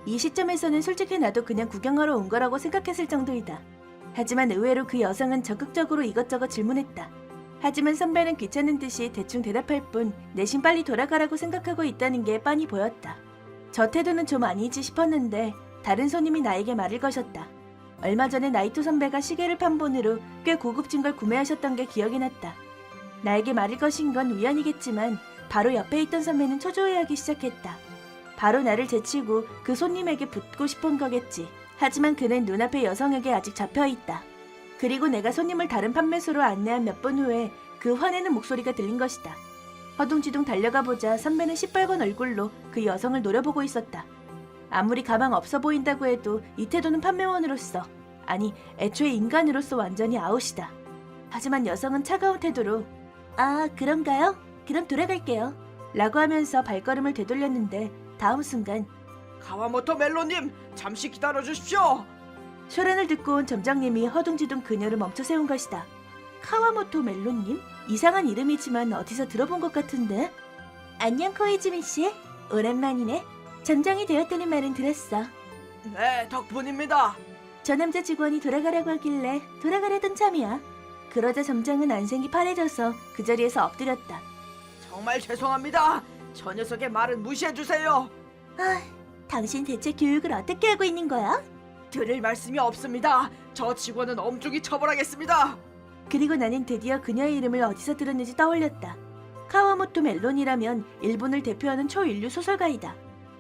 이 시점에서는 솔직히 나도 그냥 구경하러 온 거라고 생각했을 정도이다. 하지만 의외로 그 여성은 적극적으로 이것저것 질문했다. 하지만 선배는 귀찮은 듯이 대충 대답할 뿐 내심 빨리 돌아가라고 생각하고 있다는 게 빤히 보였다. 저 태도는 좀 아니지 싶었는데 다른 손님이 나에게 말을 거셨다. 얼마 전에 나이토 선배가 시계를 판 본으로 꽤 고급진 걸 구매하셨던 게 기억이 났다. 나에게 말을 거신 건 우연이겠지만 바로 옆에 있던 선배는 초조해하기 시작했다. 바로 나를 제치고 그 손님에게 붙고 싶은 거겠지. 하지만 그는 눈앞의 여성에게 아직 잡혀있다. 그리고 내가 손님을 다른 판매소로 안내한 몇 분 후에 그 화내는 목소리가 들린 것이다. 허둥지둥 달려가 보자 선배는 시뻘건 얼굴로 그 여성을 노려보고 있었다. 아무리 가망 없어 보인다고 해도 이 태도는 판매원으로서, 아니 애초에 인간으로서 완전히 아웃이다. 하지만 여성은 차가운 태도로 아 그런가요? 그럼 돌아갈게요 라고 하면서 발걸음을 되돌렸는데 다음 순간 가와모토 멜로님 잠시 기다려 주십시오. 쇼란을 듣고 온 점장님이 허둥지둥 그녀를 멈춰 세운 것이다. 카와모토 멜로님? 이상한 이름이지만 어디서 들어본 것 같은데? 안녕 코이즈미 씨. 오랜만이네. 점장이 되었다는 말은 들었어. 네, 덕분입니다. 저 남자 직원이 돌아가라고 하길래 돌아가려던 참이야. 그러자 점장은 안색이 파래져서 그 자리에서 엎드렸다. 정말 죄송합니다. 저 녀석의 말은 무시해 주세요. 아, 당신 대체 교육을 어떻게 하고 있는 거야? 드릴 말씀이 없습니다. 저 직원은 엄중히 처벌하겠습니다. 그리고 나는 드디어 그녀의 이름을 어디서 들었는지 떠올렸다. 카와모토 멜론이라면 일본을 대표하는 초인류 소설가이다.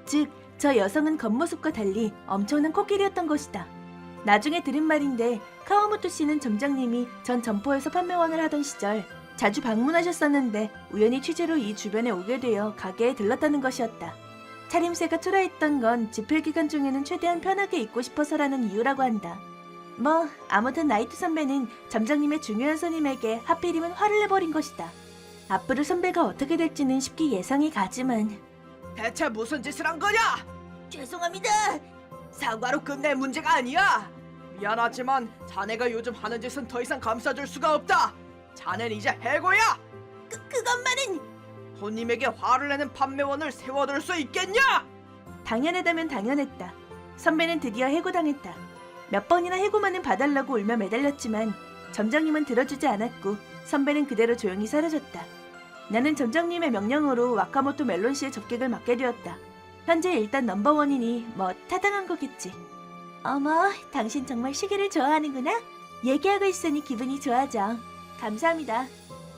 즉, 저 여성은 겉모습과 달리 엄청난 코끼리였던 것이다. 나중에 들은 말인데 카와모토 씨는 점장님이 전 점포에서 판매원을 하던 시절 자주 방문하셨었는데 우연히 취재로 이 주변에 오게 되어 가게에 들렀다는 것이었다. 차림새가 초라했던 건 집필 기간 중에는 최대한 편하게 입고 싶어서라는 이유라고 한다. 뭐 아무튼 나이토 선배는 점장님의 중요한 손님에게 하필이면 화를 내버린 것이다. 앞으로 선배가 어떻게 될지는 쉽게 예상이 가지만 대체 무슨 짓을 한 거냐? 죄송합니다. 사과로 끝낼 문제가 아니야. 미안하지만 자네가 요즘 하는 짓은 더 이상 감싸줄 수가 없다. 자넨 이제 해고야. 그것만은 손님에게 화를 내는 판매원을 세워둘 수 있겠냐? 당연하다면 당연했다. 선배는 드디어 해고당했다. 몇 번이나 해고만은 봐달라고 울며 매달렸지만 점장님은 들어주지 않았고 선배는 그대로 조용히 사라졌다. 나는 점장님의 명령으로 와카모토 멜론 씨의 접객을 맡게 되었다. 현재 일단 넘버원이니 뭐 타당한 거겠지. 어머, 당신 정말 시계를 좋아하는구나? 얘기하고 있으니 기분이 좋아져. 감사합니다.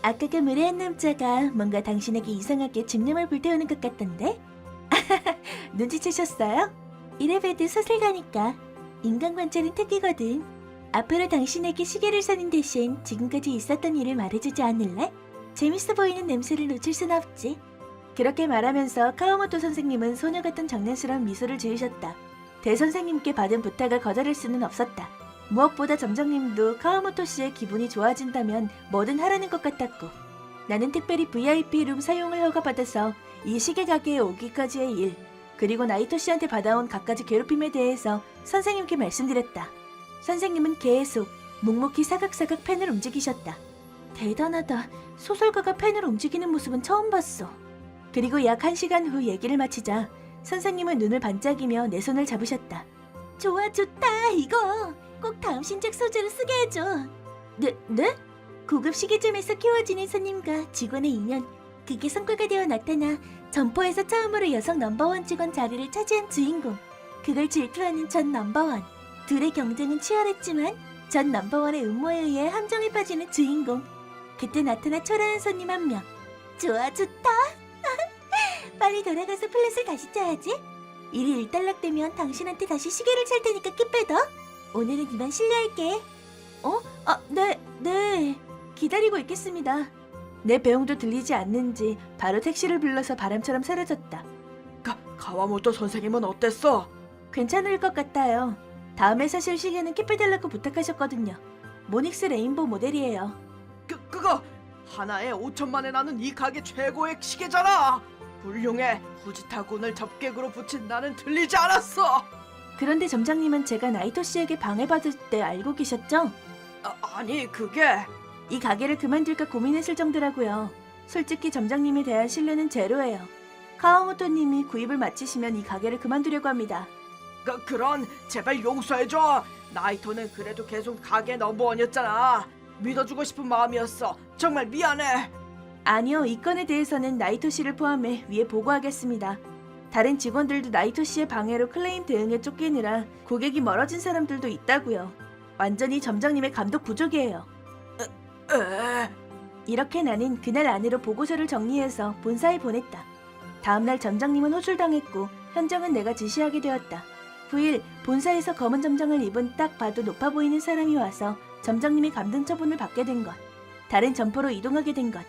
아까 그 무례한 남자가 뭔가 당신에게 이상하게 집념을 불태우는 것 같던데? 눈치채셨어요? 이래봬도 소설가니까 인간관찰은 특기거든. 앞으로 당신에게 시계를 사는 대신 지금까지 있었던 일을 말해주지 않을래? 재밌어 보이는 냄새를 놓칠 순 없지. 그렇게 말하면서 카와모토 선생님은 소녀 같은 장난스러운 미소를 지으셨다. 대선생님께 받은 부탁을 거절할 수는 없었다. 무엇보다 점장님도 카와모토 씨의 기분이 좋아진다면 뭐든 하라는 것 같았고, 나는 특별히 VIP 룸 사용을 허가받아서 이 시계 가게에 오기까지의 일, 그리고 나이토 씨한테 받아온 갖가지 괴롭힘에 대해서 선생님께 말씀드렸다. 선생님은 계속 묵묵히 사각사각 펜을 움직이셨다. 대단하다. 소설가가 펜을 움직이는 모습은 처음 봤어. 그리고 약 1시간 후 얘기를 마치자 선생님은 눈을 반짝이며 내 손을 잡으셨다. 좋아, 좋다. 이거 꼭 다음 신작 소재로 쓰게 해줘. 네? 고급 시계점에서 키워지는 손님과 직원의 인연, 그게 성과가 되어 나타나 점포에서 처음으로 여성 넘버원 직원 자리를 차지한 주인공, 그걸 질투하는 전 넘버원. 둘의 경쟁은 치열했지만 전 넘버원의 음모에 의해 함정에 빠지는 주인공. 그때 나타나 초라한 손님 한 명. 좋아, 좋다. 빨리 돌아가서 플랫을 다시 짜야지. 일이 일단락되면 당신한테 다시 시계를 찰 테니까 끼빼더. 오늘은 이만 실례할게. 네. 기다리고 있겠습니다. 내 배웅도 들리지 않는지 바로 택시를 불러서 바람처럼 사라졌다. 가와모토 선생님은 어땠어? 괜찮을 것 같아요. 다음에 사실 시계는 끼빼달라고 부탁하셨거든요. 모닉스 레인보우 모델이에요. 그거 하나에 5천만에 나는 이 가게 최고의 시계잖아. 훌륭해. 후지타군을 접객으로 붙인 나는 들리지 않았어. 그런데 점장님은 제가 나이토 씨에게 방해받을 때 알고 계셨죠? 아니 그게 이 가게를 그만둘까 고민했을 정도라고요. 솔직히 점장님에 대한 신뢰는 제로예요. 카와모토님이 구입을 마치시면 이 가게를 그만두려고 합니다. 그런 제발 용서해줘. 나이토는 그래도 계속 가게 넘버원이었잖아. 믿어주고 싶은 마음이었어. 정말 미안해. 아니요, 이 건에 대해서는 나이토 씨를 포함해 위에 보고하겠습니다. 다른 직원들도 나이토 씨의 방해로 클레임 대응에 쫓기느라 고객이 멀어진 사람들도 있다고요. 완전히 점장님의 감독 부족이에요. 이렇게 나는 그날 안으로 보고서를 정리해서 본사에 보냈다. 다음날 점장님은 호출당했고 현장은 내가 지시하게 되었다. 9일 본사에서 검은 점정을 입은 딱 봐도 높아 보이는 사람이 와서 점장님이 감등 처분을 받게 된 것, 다른 점포로 이동하게 된 것,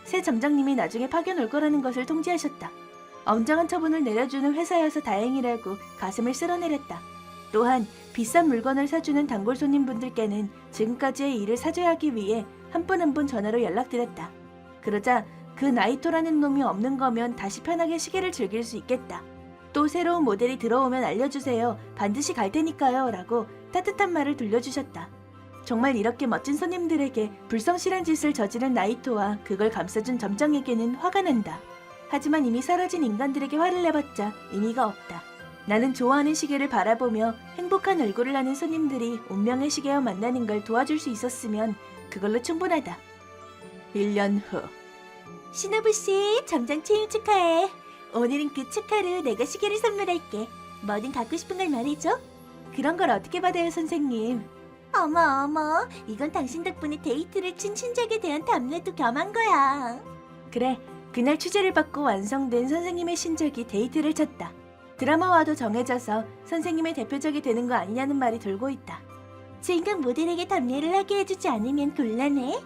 새 점장님이 나중에 파견 올 거라는 것을 통지하셨다. 엄정한 처분을 내려주는 회사여서 다행이라고 가슴을 쓸어내렸다. 또한 비싼 물건을 사주는 단골 손님분들께는 지금까지의 일을 사줘야 하기 위해 한 분 한 분 전화로 연락드렸다. 그러자 그 나이토라는 놈이 없는 거면 다시 편하게 시계를 즐길 수 있겠다. 또 새로운 모델이 들어오면 알려주세요. 반드시 갈 테니까요. 라고 따뜻한 말을 들려주셨다. 정말 이렇게 멋진 손님들에게 불성실한 짓을 저지른 나이토와 그걸 감싸준 점장에게는 화가 난다. 하지만 이미 사라진 인간들에게 화를 내봤자 의미가 없다. 나는 좋아하는 시계를 바라보며 행복한 얼굴을 하는 손님들이 운명의 시계와 만나는 걸 도와줄 수 있었으면 그걸로 충분하다. 1년 후. 시노부씨, 점장 취임 축하해. 오늘은 그 축하로 내가 시계를 선물할게. 뭐든 갖고 싶은 걸 말해줘. 그런 걸 어떻게 받아요, 선생님? 어머, 이건 당신 덕분에 데이트를 친 신작에 대한 답례도 겸한 거야. 그래, 그날 취재를 받고 완성된 선생님의 신작이 데이트를 쳤다. 드라마와도 정해져서 선생님의 대표작이 되는 거 아니냐는 말이 돌고 있다. 주인공 모델에게 답례를 하게 해주지 않으면 곤란해.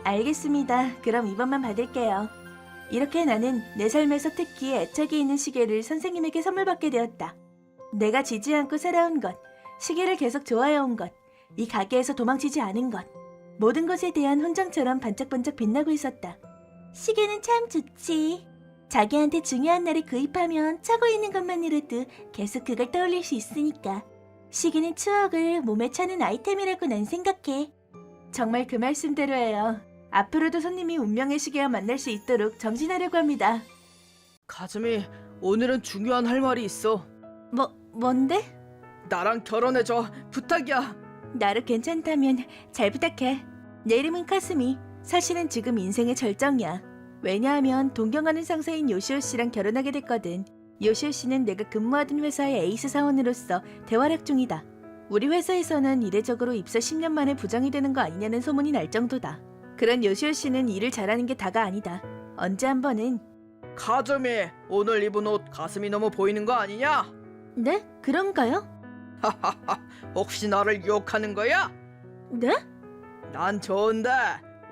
알겠습니다. 그럼 이번만 받을게요. 이렇게 나는 내 삶에서 특히 애착이 있는 시계를 선생님에게 선물 받게 되었다. 내가 지지 않고 살아온 것, 시계를 계속 좋아해온 것, 이 가게에서 도망치지 않은 것, 모든 것에 대한 훈장처럼 반짝반짝 빛나고 있었다. 시계는 참 좋지. 자기한테 중요한 날에 구입하면 차고 있는 것만으로도 계속 그걸 떠올릴 수 있으니까. 시계는 추억을 몸에 차는 아이템이라고 난 생각해. 정말 그 말씀대로예요. 앞으로도 손님이 운명의 시계와 만날 수 있도록 정진하려고 합니다. 가즈미, 오늘은 중요한 할 말이 있어. 뭔데? 나랑 결혼해줘. 부탁이야. 나를 괜찮다면 잘 부탁해. 내 이름은 카스미. 사실은 지금 인생의 절정이야. 왜냐하면 동경하는 상사인 요시오 씨랑 결혼하게 됐거든. 요시오 씨는 내가 근무하던 회사의 에이스 사원으로서 대활약 중이다. 우리 회사에서는 이례적으로 입사 10년 만에 부장이 되는 거 아니냐는 소문이 날 정도다. 그런 요시오 씨는 일을 잘하는 게 다가 아니다. 언제 한 번은 가점이 오늘 입은 옷 가슴이 너무 보이는 거 아니냐? 네? 그런가요? 하하하, 혹시 나를 유혹하는 거야? 네? 난 좋은데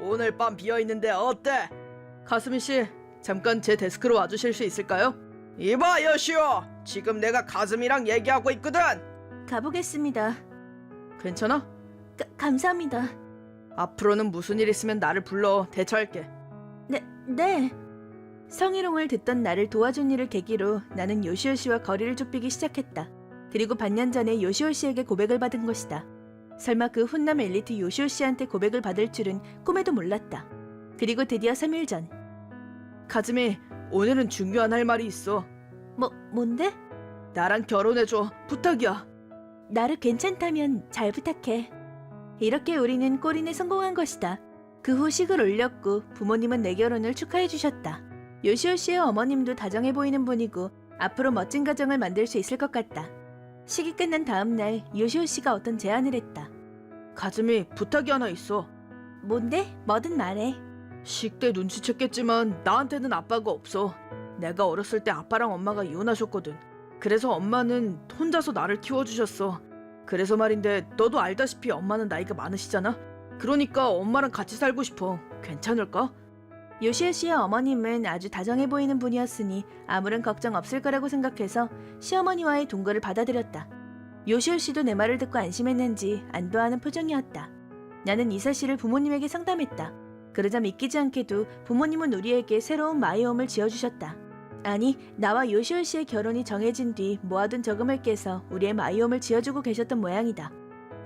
오늘 밤 비어있는데 어때? 가스미 씨, 잠깐 제 데스크로 와주실 수 있을까요? 이봐 여시오, 지금 내가 가슴이랑 얘기하고 있거든. 가보겠습니다. 괜찮아? 감사합니다. 앞으로는 무슨 일 있으면 나를 불러. 대처할게. 네. 성희롱을 듣던 나를 도와준 일을 계기로 나는 요시오 씨와 거리를 좁히기 시작했다. 그리고 반년 전에 요시오 씨에게 고백을 받은 것이다. 설마 그 훈남 엘리트 요시오 씨한테 고백을 받을 줄은 꿈에도 몰랐다. 그리고 드디어 3일 전. 가즈미, 오늘은 중요한 할 말이 있어. 뭔데? 나랑 결혼해줘. 부탁이야. 나를 괜찮다면 잘 부탁해. 이렇게 우리는 골인에 성공한 것이다. 그 후 식을 올렸고 부모님은 내 결혼을 축하해 주셨다. 요시오 씨의 어머님도 다정해 보이는 분이고 앞으로 멋진 가정을 만들 수 있을 것 같다. 식이 끝난 다음 날 요시오 씨가 어떤 제안을 했다. 가즈미, 부탁이 하나 있어. 뭔데? 뭐든 말해. 식대 눈치챘겠지만 나한테는 아빠가 없어. 내가 어렸을 때 아빠랑 엄마가 이혼하셨거든. 그래서 엄마는 혼자서 나를 키워주셨어. 그래서 말인데 너도 알다시피 엄마는 나이가 많으시잖아. 그러니까 엄마랑 같이 살고 싶어. 괜찮을까? 요시오 씨의 어머님은 아주 다정해 보이는 분이었으니 아무런 걱정 없을 거라고 생각해서 시어머니와의 동거를 받아들였다. 요시오 씨도 내 말을 듣고 안심했는지 안도하는 표정이었다. 나는 이 사실을 부모님에게 상담했다. 그러자 믿기지 않게도 부모님은 우리에게 새로운 마이홈을 지어주셨다. 아니, 나와 요시오 씨의 결혼이 정해진 뒤 모아둔 저금을 깨서 우리의 마이홈을 지어주고 계셨던 모양이다.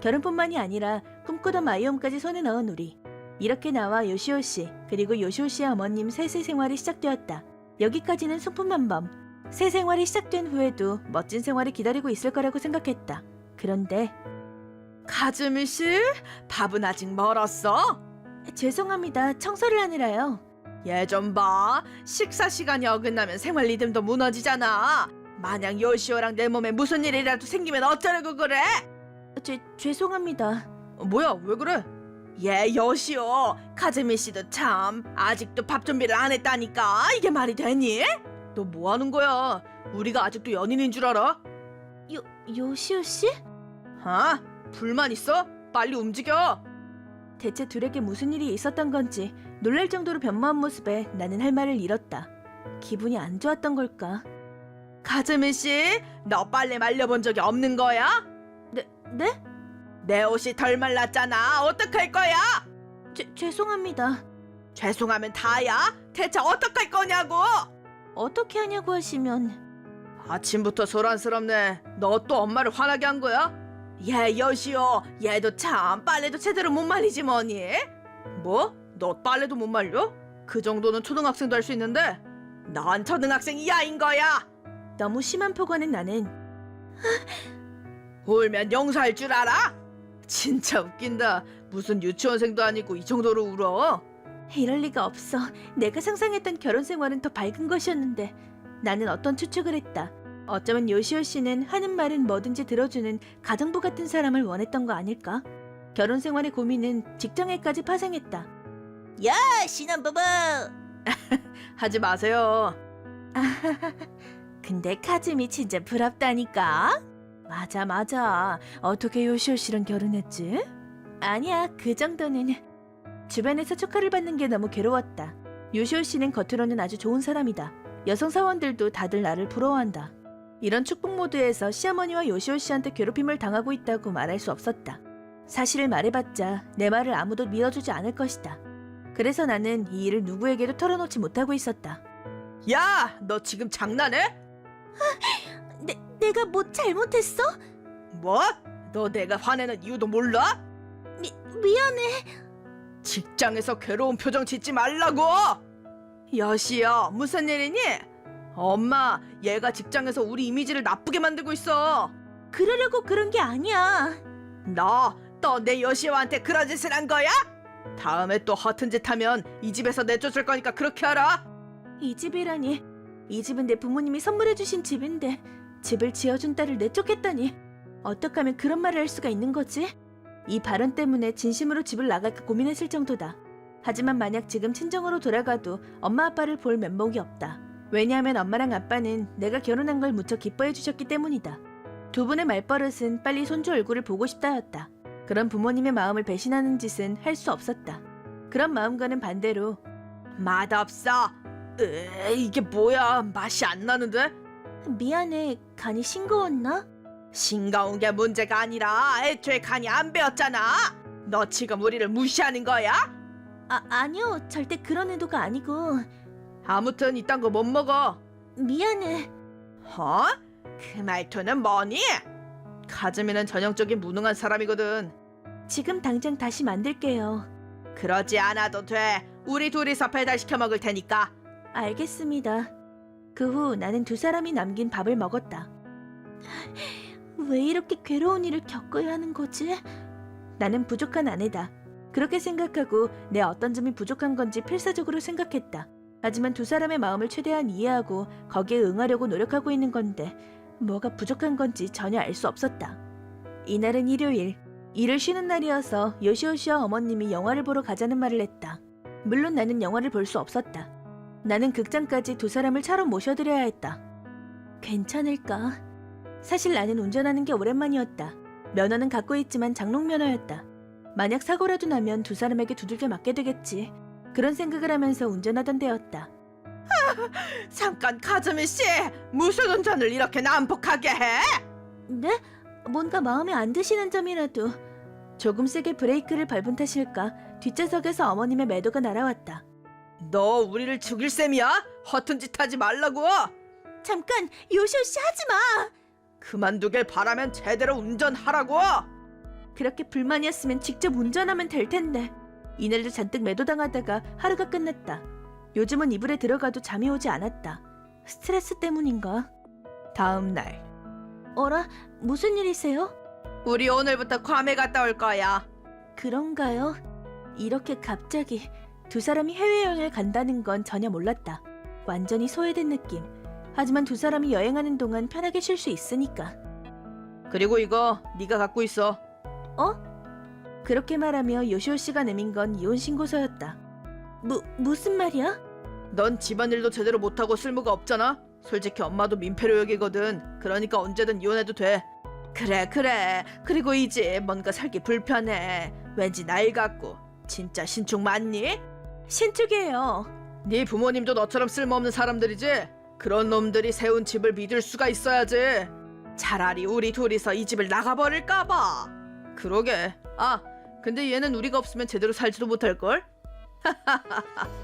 결혼뿐만이 아니라 꿈꾸던 마이홈까지 손에 넣은 우리. 이렇게 나와 요시오 씨, 그리고 요시오 씨의 어머님 셋의 생활이 시작되었다. 여기까지는 순풍만범. 새 생활이 시작된 후에도 멋진 생활이 기다리고 있을 거라고 생각했다. 그런데 가즈미 씨, 밥은 아직 멀었어? 죄송합니다. 청소를 하느라요. 얘 좀 봐. 식사 시간이 어긋나면 생활 리듬도 무너지잖아. 만약 요시오랑 내 몸에 무슨 일이라도 생기면 어쩌려고 그래? 죄송합니다. 뭐야, 왜 그래? 얘 요시오, 가즈미 씨도 참 아직도 밥 준비를 안 했다니까. 이게 말이 되니? 너 뭐 하는 거야? 우리가 아직도 연인인 줄 알아? 요시오 씨? 불만 있어? 빨리 움직여. 대체 둘에게 무슨 일이 있었던 건지 놀랄 정도로 변모한 모습에 나는 할 말을 잃었다. 기분이 안 좋았던 걸까? 가즈미 씨, 너 빨래 말려본 적이 없는 거야? 네? 내 옷이 덜 말랐잖아. 어떡할 거야? 죄송합니다. 죄송하면 다야? 대체 어떡할 거냐고? 어떻게 하냐고 하시면 아침부터 소란스럽네. 너 또 엄마를 화나게 한 거야? 얘 여시오, 얘도 참 빨래도 제대로 못 말리지 뭐니? 뭐? 너 빨래도 못 말려? 그 정도는 초등학생도 할 수 있는데 넌 초등학생 이하인 거야. 너무 심한 폭언은 나는 울면 용서할 줄 알아? 진짜 웃긴다. 무슨 유치원생도 아니고 이 정도로 울어? 이럴 리가 없어. 내가 상상했던 결혼 생활은 더 밝은 것이었는데 나는 어떤 추측을 했다. 어쩌면 요시오 씨는 하는 말은 뭐든지 들어주는 가정부 같은 사람을 원했던 거 아닐까? 결혼 생활의 고민은 직장에까지 파생했다. 야, 신혼부부! 하지 마세요. 근데 카즈미 진짜 부럽다니까? 맞아. 어떻게 요시오 씨랑 결혼했지? 아니야, 그 정도는. 주변에서 축하를 받는 게 너무 괴로웠다. 요시오 씨는 겉으로는 아주 좋은 사람이다. 여성 사원들도 다들 나를 부러워한다. 이런 축복 모드에서 시어머니와 요시오 씨한테 괴롭힘을 당하고 있다고 말할 수 없었다. 사실을 말해봤자 내 말을 아무도 믿어주지 않을 것이다. 그래서 나는 이 일을 누구에게도 털어놓지 못하고 있었다. 야, 너 지금 장난해? 내가 뭐 잘못했어? 뭐? 너 내가 화내는 이유도 몰라? 미안해. 직장에서 괴로운 표정 짓지 말라고! 여시여, 무슨 일이니? 엄마, 얘가 직장에서 우리 이미지를 나쁘게 만들고 있어. 그러려고 그런 게 아니야. 너 또 내 여시여한테 그런 짓을 한 거야? 다음에 또 허튼 짓 하면 이 집에서 내쫓을 거니까 그렇게 알아? 이 집이라니. 이 집은 내 부모님이 선물해주신 집인데 집을 지어준 딸을 내쫓겠다니. 어떻게 하면 그런 말을 할 수가 있는 거지? 이 발언 때문에 진심으로 집을 나갈까 고민했을 정도다. 하지만 만약 지금 친정으로 돌아가도 엄마 아빠를 볼 면목이 없다. 왜냐하면 엄마랑 아빠는 내가 결혼한 걸 무척 기뻐해 주셨기 때문이다. 두 분의 말버릇은 빨리 손주 얼굴을 보고 싶다였다. 그런 부모님의 마음을 배신하는 짓은 할 수 없었다. 그런 마음과는 반대로 맛없어. 이게 뭐야? 맛이 안 나는데? 미안해, 간이 싱거웠나? 싱거운 게 문제가 아니라 애초에 간이 안 배었잖아. 너 지금 우리를 무시하는 거야? 아니요, 절대 그런 의도가 아니고. 아무튼 이딴 거 못 먹어. 미안해. 어? 그 말투는 뭐니? 카즈미는 전형적인 무능한 사람이거든. 지금 당장 다시 만들게요. 그러지 않아도 돼. 우리 둘이서 배달시켜 먹을 테니까. 알겠습니다. 그 후 나는 두 사람이 남긴 밥을 먹었다. 왜 이렇게 괴로운 일을 겪어야 하는 거지? 나는 부족한 아내다. 그렇게 생각하고 내 어떤 점이 부족한 건지 필사적으로 생각했다. 하지만 두 사람의 마음을 최대한 이해하고 거기에 응하려고 노력하고 있는 건데 뭐가 부족한 건지 전혀 알 수 없었다. 이날은 일요일, 일을 쉬는 날이어서 요시오 씨와 어머님이 영화를 보러 가자는 말을 했다. 물론 나는 영화를 볼 수 없었다. 나는 극장까지 두 사람을 차로 모셔드려야 했다. 괜찮을까? 사실 나는 운전하는 게 오랜만이었다. 면허는 갖고 있지만 장롱 면허였다. 만약 사고라도 나면 두 사람에게 두들겨 맞게 되겠지. 그런 생각을 하면서 운전하던 때였다. 잠깐 카즈미 씨, 무슨 운전을 이렇게 난폭하게 해? 네? 뭔가 마음에 안 드시는 점이라도. 조금 세게 브레이크를 밟은 탓일까 뒷좌석에서 어머님의 매도가 날아왔다. 너 우리를 죽일 셈이야? 허튼 짓 하지 말라고. 잠깐! 요시오 씨 하지 마! 그만두길 바라면 제대로 운전하라고. 그렇게 불만이었으면 직접 운전하면 될 텐데. 이날도 잔뜩 매도당하다가 하루가 끝났다. 요즘은 이불에 들어가도 잠이 오지 않았다. 스트레스 때문인가? 다음 날, 어라? 무슨 일이세요? 우리 오늘부터 괌에 갔다 올 거야. 그런가요? 이렇게 갑자기 두 사람이 해외여행을 간다는 건 전혀 몰랐다. 완전히 소외된 느낌. 하지만 두 사람이 여행하는 동안 편하게 쉴 수 있으니까. 그리고 이거 네가 갖고 있어. 그렇게 말하며 요시오 씨가 내민 건 이혼 신고서였다. 무슨 말이야? 넌 집안일도 제대로 못하고 쓸모가 없잖아. 솔직히 엄마도 민폐로 여기거든. 그러니까 언제든 이혼해도 돼. 그래. 그리고 이제 뭔가 살기 불편해. 왠지 나이 같고. 진짜 신축 맞니? 신축이에요. 네 부모님도 너처럼 쓸모없는 사람들이지? 그런 놈들이 세운 집을 믿을 수가 있어야지. 차라리 우리 둘이서 이 집을 나가버릴까 봐. 그러게. 근데 얘는 우리가 없으면 제대로 살지도 못할걸?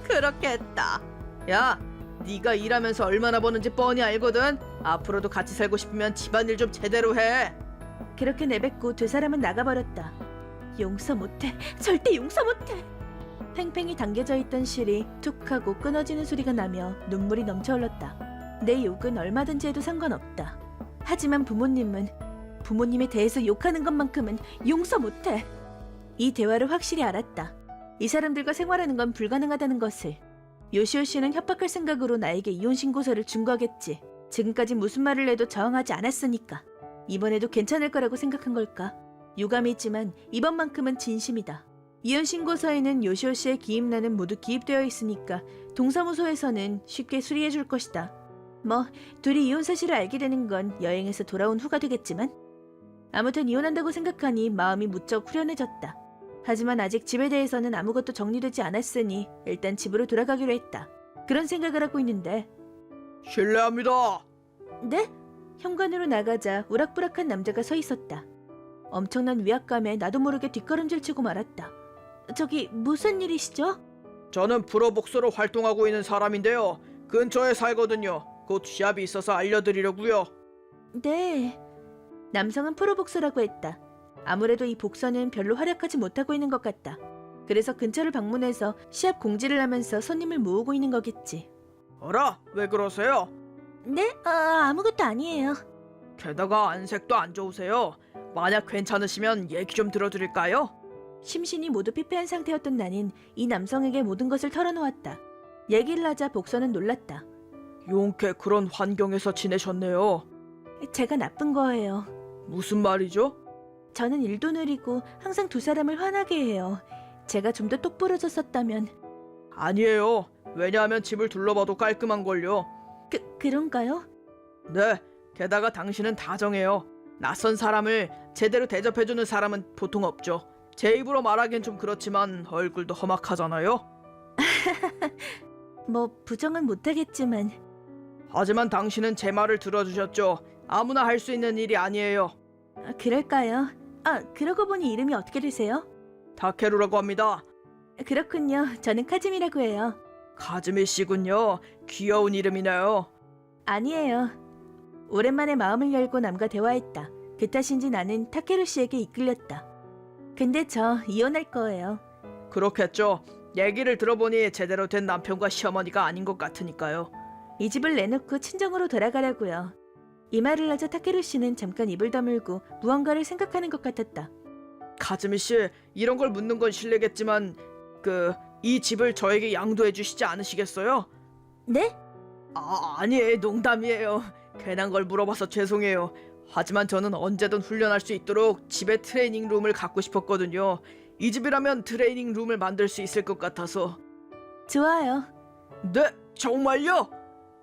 그렇겠다. 야, 네가 일하면서 얼마나 버는지 뻔히 알거든. 앞으로도 같이 살고 싶으면 집안일 좀 제대로 해. 그렇게 내뱉고 두 사람은 나가버렸다. 용서 못해. 절대 용서 못해. 팽팽히 당겨져 있던 실이 툭 하고 끊어지는 소리가 나며 눈물이 넘쳐흘렀다. 내 욕은 얼마든지 해도 상관없다. 하지만 부모님에 대해서 욕하는 것만큼은 용서 못해. 이 대화를 확실히 알았다. 이 사람들과 생활하는 건 불가능하다는 것을. 요시오 씨는 협박할 생각으로 나에게 이혼 신고서를 준 거겠지. 지금까지 무슨 말을 해도 저항하지 않았으니까. 이번에도 괜찮을 거라고 생각한 걸까? 유감이 있지만 이번만큼은 진심이다. 이혼 신고서에는 요시오 씨의 기입란은 모두 기입되어 있으니까 동사무소에서는 쉽게 수리해 줄 것이다. 둘이 이혼 사실을 알게 되는 건 여행에서 돌아온 후가 되겠지만 아무튼 이혼한다고 생각하니 마음이 무척 후련해졌다. 하지만 아직 집에 대해서는 아무것도 정리되지 않았으니 일단 집으로 돌아가기로 했다. 그런 생각을 하고 있는데 실례합니다. 네? 현관으로 나가자 우락부락한 남자가 서 있었다. 엄청난 위압감에 나도 모르게 뒷걸음질 치고 말았다. 저기 무슨 일이시죠? 저는 프로복서로 활동하고 있는 사람인데요. 근처에 살거든요. 곧 시합이 있어서 알려드리려고요. 네. 남성은 프로복서라고 했다. 아무래도 이 복서는 별로 활약하지 못하고 있는 것 같다. 그래서 근처를 방문해서 시합 공지를 하면서 손님을 모으고 있는 거겠지. 어라, 왜 그러세요? 네? 아무것도 아니에요. 게다가 안색도 안 좋으세요. 만약 괜찮으시면 얘기 좀 들어드릴까요? 심신이 모두 피폐한 상태였던 나는 이 남성에게 모든 것을 털어놓았다. 얘기를 하자 복서는 놀랐다. 용케 그런 환경에서 지내셨네요. 제가 나쁜 거예요. 무슨 말이죠? 저는 일도 느리고 항상 두 사람을 화나게 해요. 제가 좀 더 똑부러졌었다면. 아니에요. 왜냐하면 집을 둘러봐도 깔끔한걸요. 그런가요? 네, 게다가 당신은 다정해요. 낯선 사람을 제대로 대접해주는 사람은 보통 없죠. 제 입으로 말하기엔 좀 그렇지만 얼굴도 험악하잖아요. 뭐 부정은 못하겠지만 하지만 당신은 제 말을 들어주셨죠. 아무나 할 수 있는 일이 아니에요. 그럴까요? 그러고 보니 이름이 어떻게 되세요? 타케루라고 합니다. 그렇군요. 저는 카즈미라고 해요. 카즈미 씨군요. 귀여운 이름이네요. 아니에요. 오랜만에 마음을 열고 남과 대화했다. 그 탓인지 나는 타케루 씨에게 이끌렸다. 근데 저 이혼할 거예요. 그렇겠죠. 얘기를 들어보니 제대로 된 남편과 시어머니가 아닌 것 같으니까요. 이 집을 내놓고 친정으로 돌아가려고요. 이 말을 하자 타케루 씨는 잠깐 입을 다물고 무언가를 생각하는 것 같았다. 카즈미 씨, 이런 걸 묻는 건 실례겠지만 이 집을 저에게 양도해 주시지 않으시겠어요? 네? 아니에요. 농담이에요. 괜한 걸 물어봐서 죄송해요. 하지만 저는 언제든 훈련할 수 있도록 집에 트레이닝 룸을 갖고 싶었거든요. 이 집이라면 트레이닝 룸을 만들 수 있을 것 같아서. 좋아요. 네, 정말요?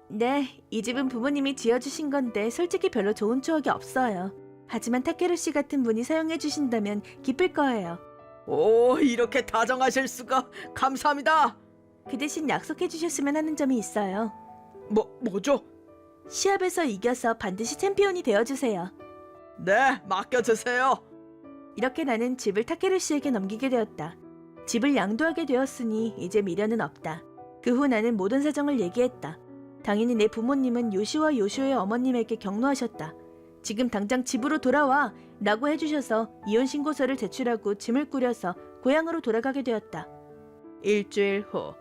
네, 이 집은 부모님이 지어주신 건데 솔직히 별로 좋은 추억이 없어요. 하지만 타케루 씨 같은 분이 사용해 주신다면 기쁠 거예요. 오, 이렇게 다정하실 수가. 감사합니다. 그 대신 약속해 주셨으면 하는 점이 있어요. 뭐죠? 시합에서 이겨서 반드시 챔피언이 되어주세요. 네, 맡겨주세요. 이렇게 나는 집을 타케루 씨에게 넘기게 되었다. 집을 양도하게 되었으니 이제 미련은 없다. 그 후 나는 모든 사정을 얘기했다. 당연히 내 부모님은 요시와 요시오의 어머님에게 경로하셨다. 지금 당장 집으로 돌아와 라고 해주셔서 이혼 신고서를 제출하고 짐을 꾸려서 고향으로 돌아가게 되었다. 일주일 후.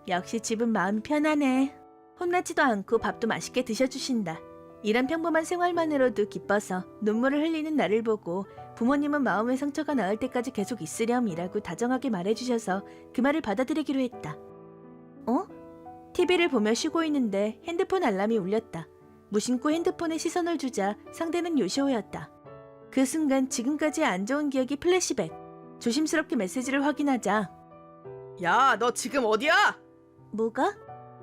역시 집은 마음이 편하네. 혼나지도 않고 밥도 맛있게 드셔주신다. 이런 평범한 생활만으로도 기뻐서 눈물을 흘리는 나를 보고 부모님은 마음의 상처가 나을 때까지 계속 있으렴이라고 다정하게 말해주셔서 그 말을 받아들이기로 했다. TV를 보며 쉬고 있는데 핸드폰 알람이 울렸다. 무심코 핸드폰에 시선을 주자 상대는 요시오였다. 그 순간 지금까지 안 좋은 기억이 플래시백. 조심스럽게 메시지를 확인하자. 야, 너 지금 어디야? 뭐가?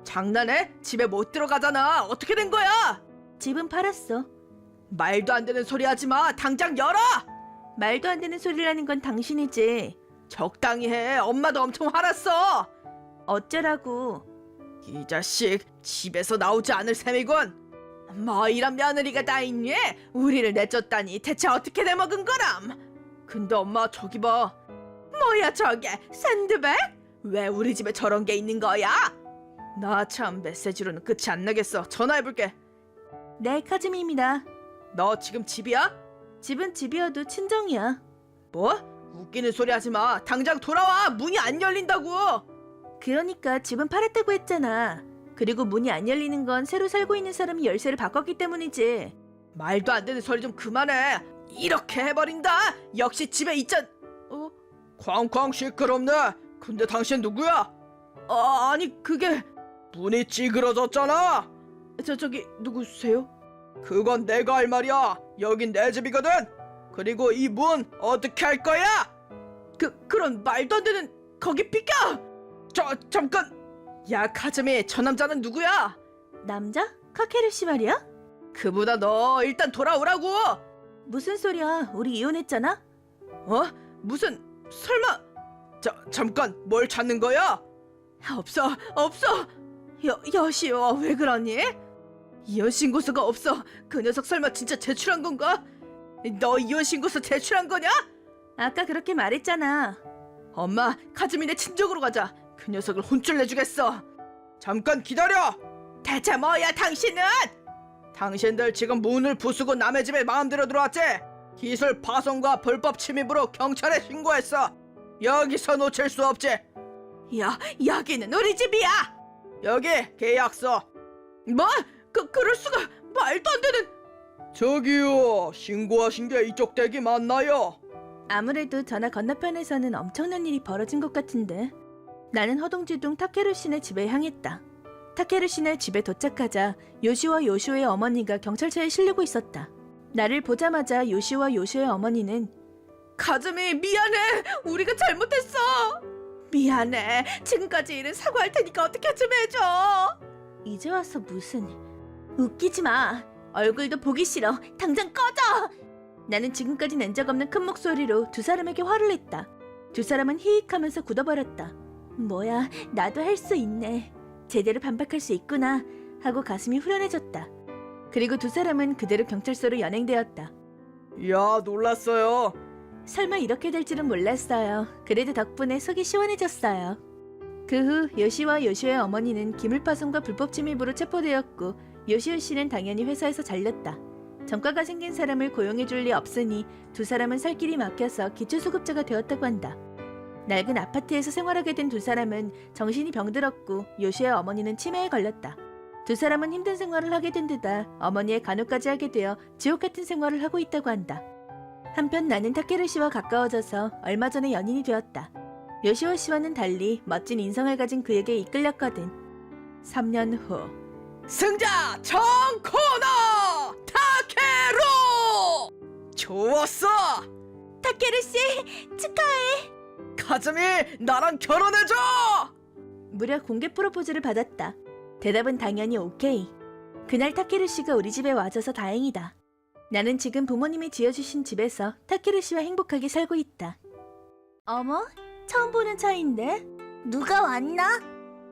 장난해? 집에 못 들어가잖아. 어떻게 된 거야? 집은 팔았어. 말도 안 되는 소리 하지 마. 당장 열어! 말도 안 되는 소리를 하는 건 당신이지. 적당히 해. 엄마도 엄청 화났어. 어쩌라고. 이 자식, 집에서 나오지 않을 셈이군. 뭐 이런 며느리가 다 있니? 우리를 내쫓다니 대체 어떻게 돼먹은 거람? 근데 엄마 저기 봐. 뭐야 저게? 샌드백? 왜 우리 집에 저런 게 있는 거야? 나 참 메시지로는 끝이 안 나겠어. 전화해볼게. 네, 카즈미입니다. 너 지금 집이야? 집은 집이어도 친정이야. 뭐? 웃기는 소리 하지 마. 당장 돌아와. 문이 안 열린다고. 그러니까 집은 팔았다고 했잖아. 그리고 문이 안 열리는 건 새로 살고 있는 사람이 열쇠를 바꿨기 때문이지. 말도 안 되는 소리 좀 그만해. 이렇게 해버린다. 역시 집에 있잖. 쾅쾅 시끄럽네. 근데 당신 누구야? 아니 그게 문이 찌그러졌잖아. 저기 누구세요? 그건 내가 할 말이야. 여긴 내 집이거든. 그리고 이 문 어떻게 할 거야? 그런 말도 안 되는. 거기 비켜. 잠깐. 야 카즈미, 저 남자는 누구야? 남자? 카케루 씨 말이야? 그보다 너 일단 돌아오라고. 무슨 소리야? 우리 이혼했잖아? 무슨 설마. 잠깐, 뭘 찾는 거야? 없어. 여시오, 왜 그러니? 이혼 신고서가 없어. 그 녀석 설마 진짜 제출한 건가? 너 이혼 신고서 제출한 거냐? 아까 그렇게 말했잖아. 엄마, 카즈미네 친정으로 가자. 그 녀석을 혼쭐 내주겠어. 잠깐 기다려. 대체 뭐야 당신은? 당신들 지금 문을 부수고 남의 집에 마음대로 들어왔지? 기술 파손과 불법 침입으로 경찰에 신고했어. 여기서 놓칠 수 없지. 여기는 우리 집이야. 여기 계약서. 뭐? 그럴 수가. 말도 안 되는. 저기요, 신고하신 게 이쪽 댁이 맞나요? 아무래도 전화 건너편에서는 엄청난 일이 벌어진 것 같은데. 나는 허둥지둥 타케루 씨네 집에 향했다. 타케루 씨네 집에 도착하자 요시와 요시오의 어머니가 경찰차에 실리고 있었다. 나를 보자마자 요시와 요시오의 어머니는 카즈미, 미안해. 우리가 잘못했어. 미안해. 지금까지 일은 사과할 테니까 어떻게 좀 해줘. 이제 와서 무슨... 웃기지 마. 얼굴도 보기 싫어. 당장 꺼져. 나는 지금까지 낸 적 없는 큰 목소리로 두 사람에게 화를 냈다. 두 사람은 히익하면서 굳어버렸다. 뭐야, 나도 할 수 있네. 제대로 반박할 수 있구나 하고 가슴이 후련해졌다. 그리고 두 사람은 그대로 경찰서로 연행되었다. 야, 놀랐어요. 설마 이렇게 될 줄은 몰랐어요. 그래도 덕분에 속이 시원해졌어요. 그 후 요시와 요시오의 어머니는 기물파손과 불법 침입으로 체포되었고 요시오 씨는 당연히 회사에서 잘렸다. 전과가 생긴 사람을 고용해줄 리 없으니 두 사람은 살 길이 막혀서 기초수급자가 되었다고 한다. 낡은 아파트에서 생활하게 된 두 사람은 정신이 병들었고 요시오의 어머니는 치매에 걸렸다. 두 사람은 힘든 생활을 하게 된 데다 어머니의 간호까지 하게 되어 지옥 같은 생활을 하고 있다고 한다. 한편 나는 타케루 씨와 가까워져서 얼마 전에 연인이 되었다. 요시오 씨와는 달리 멋진 인성을 가진 그에게 이끌렸거든. 3년 후 승자 정코너 타케루! 좋았어! 타케루 씨 축하해. 카즈미, 나랑 결혼해줘! 무려 공개 프로포즈를 받았다. 대답은 당연히 오케이. 그날 타케루 씨가 우리 집에 와줘서 다행이다. 나는 지금 부모님이 지어주신 집에서 타케루 씨와 행복하게 살고 있다. 어머, 처음 보는 차인데? 누가 왔나?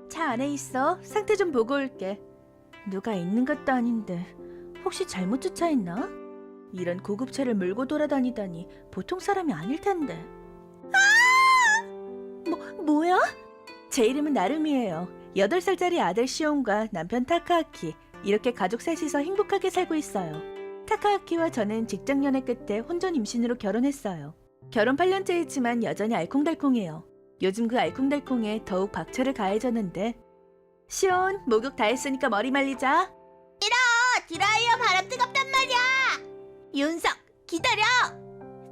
차 안에 있어. 상태 좀 보고 올게. 누가 있는 것도 아닌데 혹시 잘못 주차했나? 이런 고급차를 몰고 돌아다니다니 보통 사람이 아닐 텐데. 뭐야? 제 이름은 나름이에요. 8살짜리 아들 시온과 남편 타카아키, 이렇게 가족 셋이서 행복하게 살고 있어요. 타카아키와 저는 직장 연애 끝에 혼전 임신으로 결혼했어요. 결혼 8년째이지만 여전히 알콩달콩해요. 요즘 그 알콩달콩에 더욱 박차를 가해졌는데. 시온, 목욕 다 했으니까 머리 말리자. 드라이어 바람 뜨겁단 말이야. 윤석, 기다려.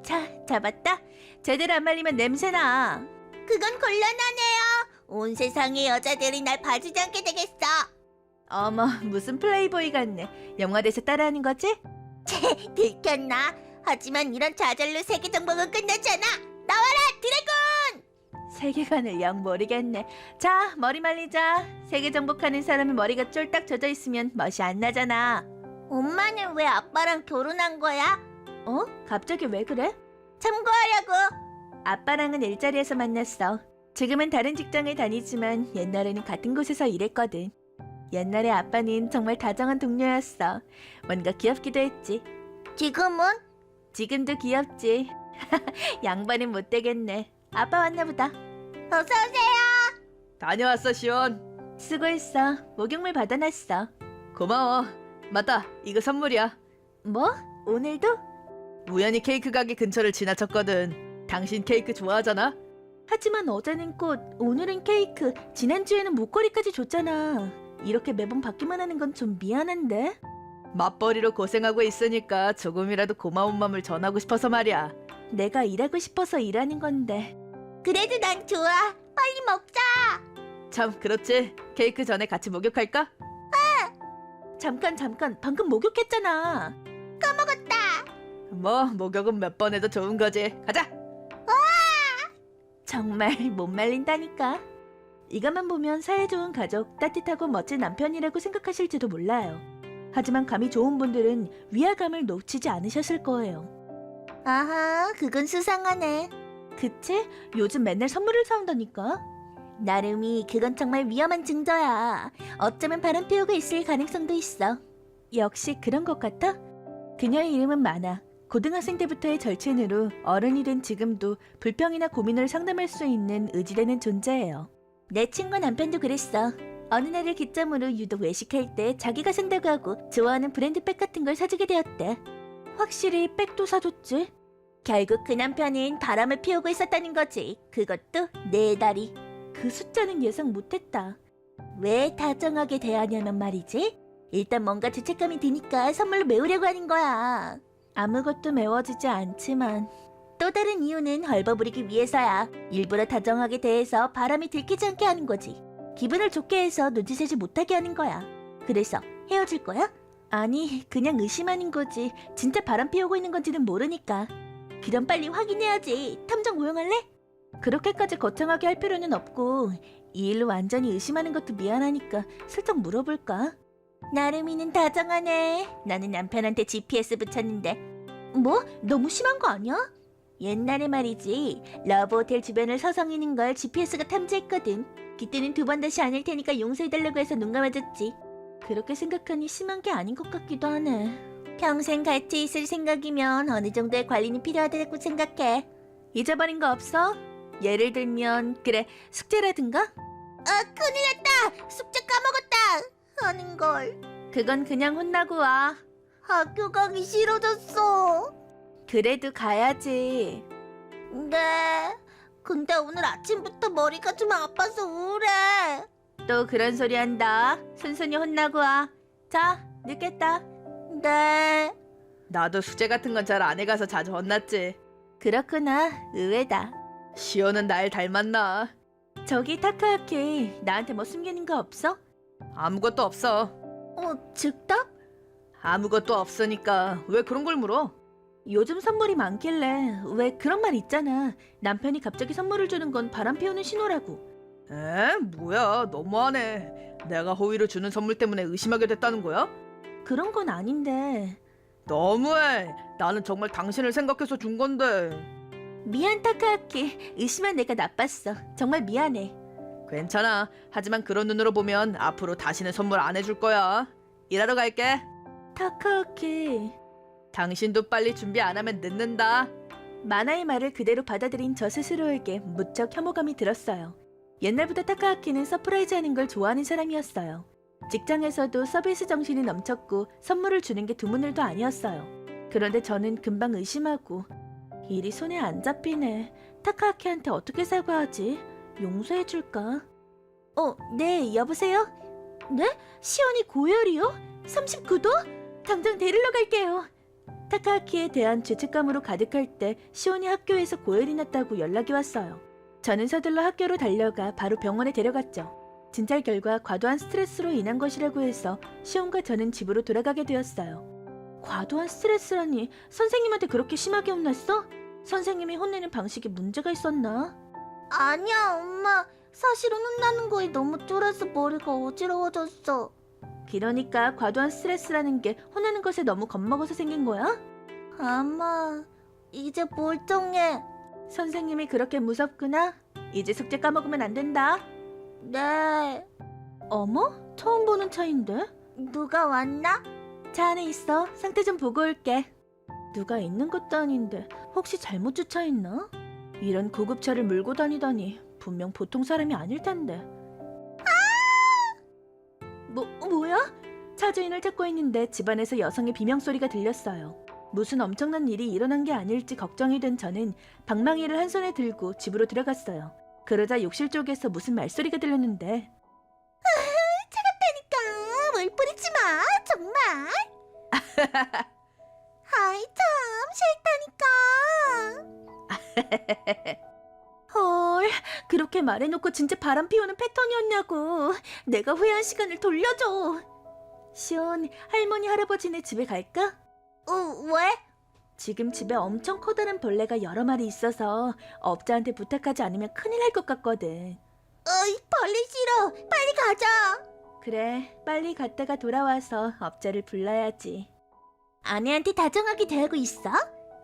자, 잡았다. 제대로 안 말리면 냄새나. 그건 곤란하네요. 온 세상의 여자들이 날 봐주지 않게 되겠어. 어머, 무슨 플레이보이 같네. 영화대에서 따라하는 거지? 들켰나? 하지만 이런 좌절로 세계 정복은 끝났잖아. 나와라, 드래곤! 세계관을 영 모르겠네. 자, 머리 말리자. 세계 정복하는 사람의 머리가 쫄딱 젖어 있으면 멋이 안 나잖아. 엄마는 왜 아빠랑 결혼한 거야? 어? 갑자기 왜 그래? 참고하려고. 아빠랑은 일자리에서 만났어. 지금은 다른 직장에 다니지만 옛날에는 같은 곳에서 일했거든. 옛날에 아빠는 정말 다정한 동료였어. 뭔가 귀엽기도 했지. 지금은? 지금도 귀엽지. 양반은 못 되겠네. 아빠 왔나 보다. 어서 오세요. 다녀왔어, 시온. 수고했어. 목욕물 받아놨어. 고마워. 맞다, 이거 선물이야. 뭐? 오늘도? 우연히 케이크 가게 근처를 지나쳤거든. 당신 케이크 좋아하잖아? 하지만 어제는 꽃, 오늘은 케이크, 지난주에는 목걸이까지 줬잖아. 이렇게 매번 받기만 하는 건 좀 미안한데? 맞벌이로 고생하고 있으니까 조금이라도 고마운 마음을 전하고 싶어서 말이야. 내가 일하고 싶어서 일하는 건데. 그래도 난 좋아. 빨리 먹자. 참, 그렇지. 케이크 전에 같이 목욕할까? 잠깐. 방금 목욕했잖아. 까먹었다. 뭐, 목욕은 몇 번 해도 좋은 거지. 가자! 정말 못 말린다니까. 이것만 보면 사이 좋은 가족, 따뜻하고 멋진 남편이라고 생각하실지도 몰라요. 하지만 감이 좋은 분들은 위화감을 놓치지 않으셨을 거예요. 아하, 그건 수상하네. 그치? 요즘 맨날 선물을 사온다니까. 나름이 그건 정말 위험한 증거야. 어쩌면 바람 피우고 있을 가능성도 있어. 역시 그런 것 같아? 그녀의 이름은 마나. 고등학생 때부터의 절친으로 어른이 된 지금도 불평이나 고민을 상담할 수 있는 의지되는 존재예요. 내 친구 남편도 그랬어. 어느 날을 기점으로 유독 외식할 때 자기가 산다고 하고 좋아하는 브랜드 백 같은 걸 사주게 되었대. 확실히 백도 사줬지? 결국 그 남편은 바람을 피우고 있었다는 거지. 그것도 4달이. 그 숫자는 예상 못했다. 왜 다정하게 대하냐면 말이지. 일단 뭔가 죄책감이 드니까 선물로 메우려고 하는 거야. 아무것도 메워지지 않지만 또 다른 이유는 헐버무리기 위해서야. 일부러 다정하게 대해서 바람이 들키지 않게 하는 거지. 기분을 좋게 해서 눈치채지 못하게 하는 거야. 그래서 헤어질 거야? 아니, 그냥 의심하는 거지. 진짜 바람 피우고 있는 건지는 모르니까. 그럼 빨리 확인해야지. 탐정 고용할래? 그렇게까지 거창하게 할 필요는 없고 이 일로 완전히 의심하는 것도 미안하니까 슬쩍 물어볼까? 나름이는 다정하네. 나는 남편한테 GPS 붙였는데. 뭐? 너무 심한 거 아니야? 옛날에 말이지 러브호텔 주변을 서성이는 걸 GPS가 탐지했거든. 그때는 2번 다시 안 할 테니까 용서해달라고 해서 눈 감아줬지. 그렇게 생각하니 심한 게 아닌 것 같기도 하네. 평생 같이 있을 생각이면 어느 정도의 관리는 필요하다고 생각해. 잊어버린 거 없어? 예를 들면 그래 숙제라든가? 아 큰일 났다. 숙제 까먹었다 하는 걸. 그건 그냥 혼나고 와. 학교 가기 싫어졌어. 그래도 가야지. 네. 근데 오늘 아침부터 머리가 좀 아파서 우울해. 또 그런 소리 한다. 순순히 혼나고 와. 자, 늦겠다. 네. 나도 숙제 같은 건 잘 안 해가서 자주 혼났지. 그렇구나. 의외다. 시오는 날 닮았나? 저기 타카야키, 나한테 뭐 숨기는 거 없어? 아무것도 없어. 즉답? 아무것도 없으니까 왜 그런 걸 물어? 요즘 선물이 많길래 왜 그런 말 있잖아. 남편이 갑자기 선물을 주는 건 바람 피우는 신호라고. 에? 뭐야, 너무하네. 내가 호의를 주는 선물 때문에 의심하게 됐다는 거야? 그런 건 아닌데. 너무해. 나는 정말 당신을 생각해서 준 건데. 미안 타카야키. 의심한 내가 나빴어. 정말 미안해. 괜찮아. 하지만 그런 눈으로 보면 앞으로 다시는 선물 안 해줄 거야. 일하러 갈게. 타카야키. 당신도 빨리 준비 안 하면 늦는다. 마나의 말을 그대로 받아들인 저 스스로에게 무척 혐오감이 들었어요. 옛날부터 타카야키는 서프라이즈하는 걸 좋아하는 사람이었어요. 직장에서도 서비스 정신이 넘쳤고 선물을 주는 게 드문 일도 아니었어요. 그런데 저는 금방 의심하고 일이 손에 안 잡히네. 타카야키한테 어떻게 사과하지? 용서해줄까? 네, 여보세요? 네? 시온이 고열이요? 39도? 당장 데리러 갈게요. 타카야키에 대한 죄책감으로 가득할 때 시온이 학교에서 고열이 났다고 연락이 왔어요. 저는 서둘러 학교로 달려가 바로 병원에 데려갔죠. 진찰 결과 과도한 스트레스로 인한 것이라고 해서 시온과 저는 집으로 돌아가게 되었어요. 과도한 스트레스라니 선생님한테 그렇게 심하게 혼났어? 선생님이 혼내는 방식에 문제가 있었나? 아니야 엄마. 사실은 혼나는 거에 너무 쫄아서 머리가 어지러워졌어. 그러니까 과도한 스트레스라는 게 혼나는 것에 너무 겁먹어서 생긴 거야? 아마 이제 멀쩡해. 선생님이 그렇게 무섭구나. 이제 숙제 까먹으면 안 된다. 네. 어머? 처음 보는 차인데? 누가 왔나? 차 안에 있어. 상태 좀 보고 올게. 누가 있는 것도 아닌데 혹시 잘못 주차했나? 이런 고급차를 몰고 다니다니 분명 보통 사람이 아닐 텐데. 뭐야? 차주인을 찾고 있는데 집안에서 여성의 비명소리가 들렸어요. 무슨 엄청난 일이 일어난 게 아닐지 걱정이 된 저는 방망이를 한 손에 들고 집으로 들어갔어요. 그러자 욕실 쪽에서 무슨 말소리가 들렸는데 차갑다니까 뭘 뿌리지 마 정말. 아이 참 싫다니까. 헐, 그렇게 말해놓고 진짜 바람 피우는 패턴이었냐고. 내가 후회한 시간을 돌려줘. 시온, 할머니 할아버지네 집에 갈까? 왜? 지금 집에 엄청 커다란 벌레가 여러 마리 있어서 업자한테 부탁하지 않으면 큰일 날 것 같거든. 벌레 싫어. 빨리 가자. 그래, 빨리 갔다가 돌아와서 업자를 불러야지. 아내한테 다정하게 대하고 있어?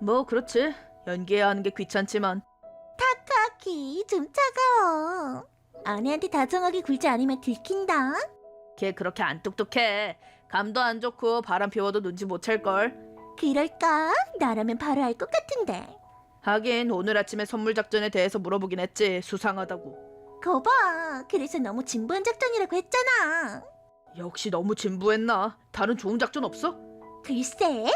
뭐 그렇지. 연기해야 하는 게 귀찮지만. 타카키, 좀 차가워. 아내한테 다정하게 굴지 않으면 들킨다. 걔 그렇게 안 똑똑해. 감도 안 좋고 바람 피워도 눈치 못 챌걸. 그럴까? 나라면 바로 알 것 같은데. 하긴 오늘 아침에 선물 작전에 대해서 물어보긴 했지. 수상하다고. 거봐, 그래서 너무 진부한 작전이라고 했잖아. 역시 너무 진부했나? 다른 좋은 작전 없어? 글쎄?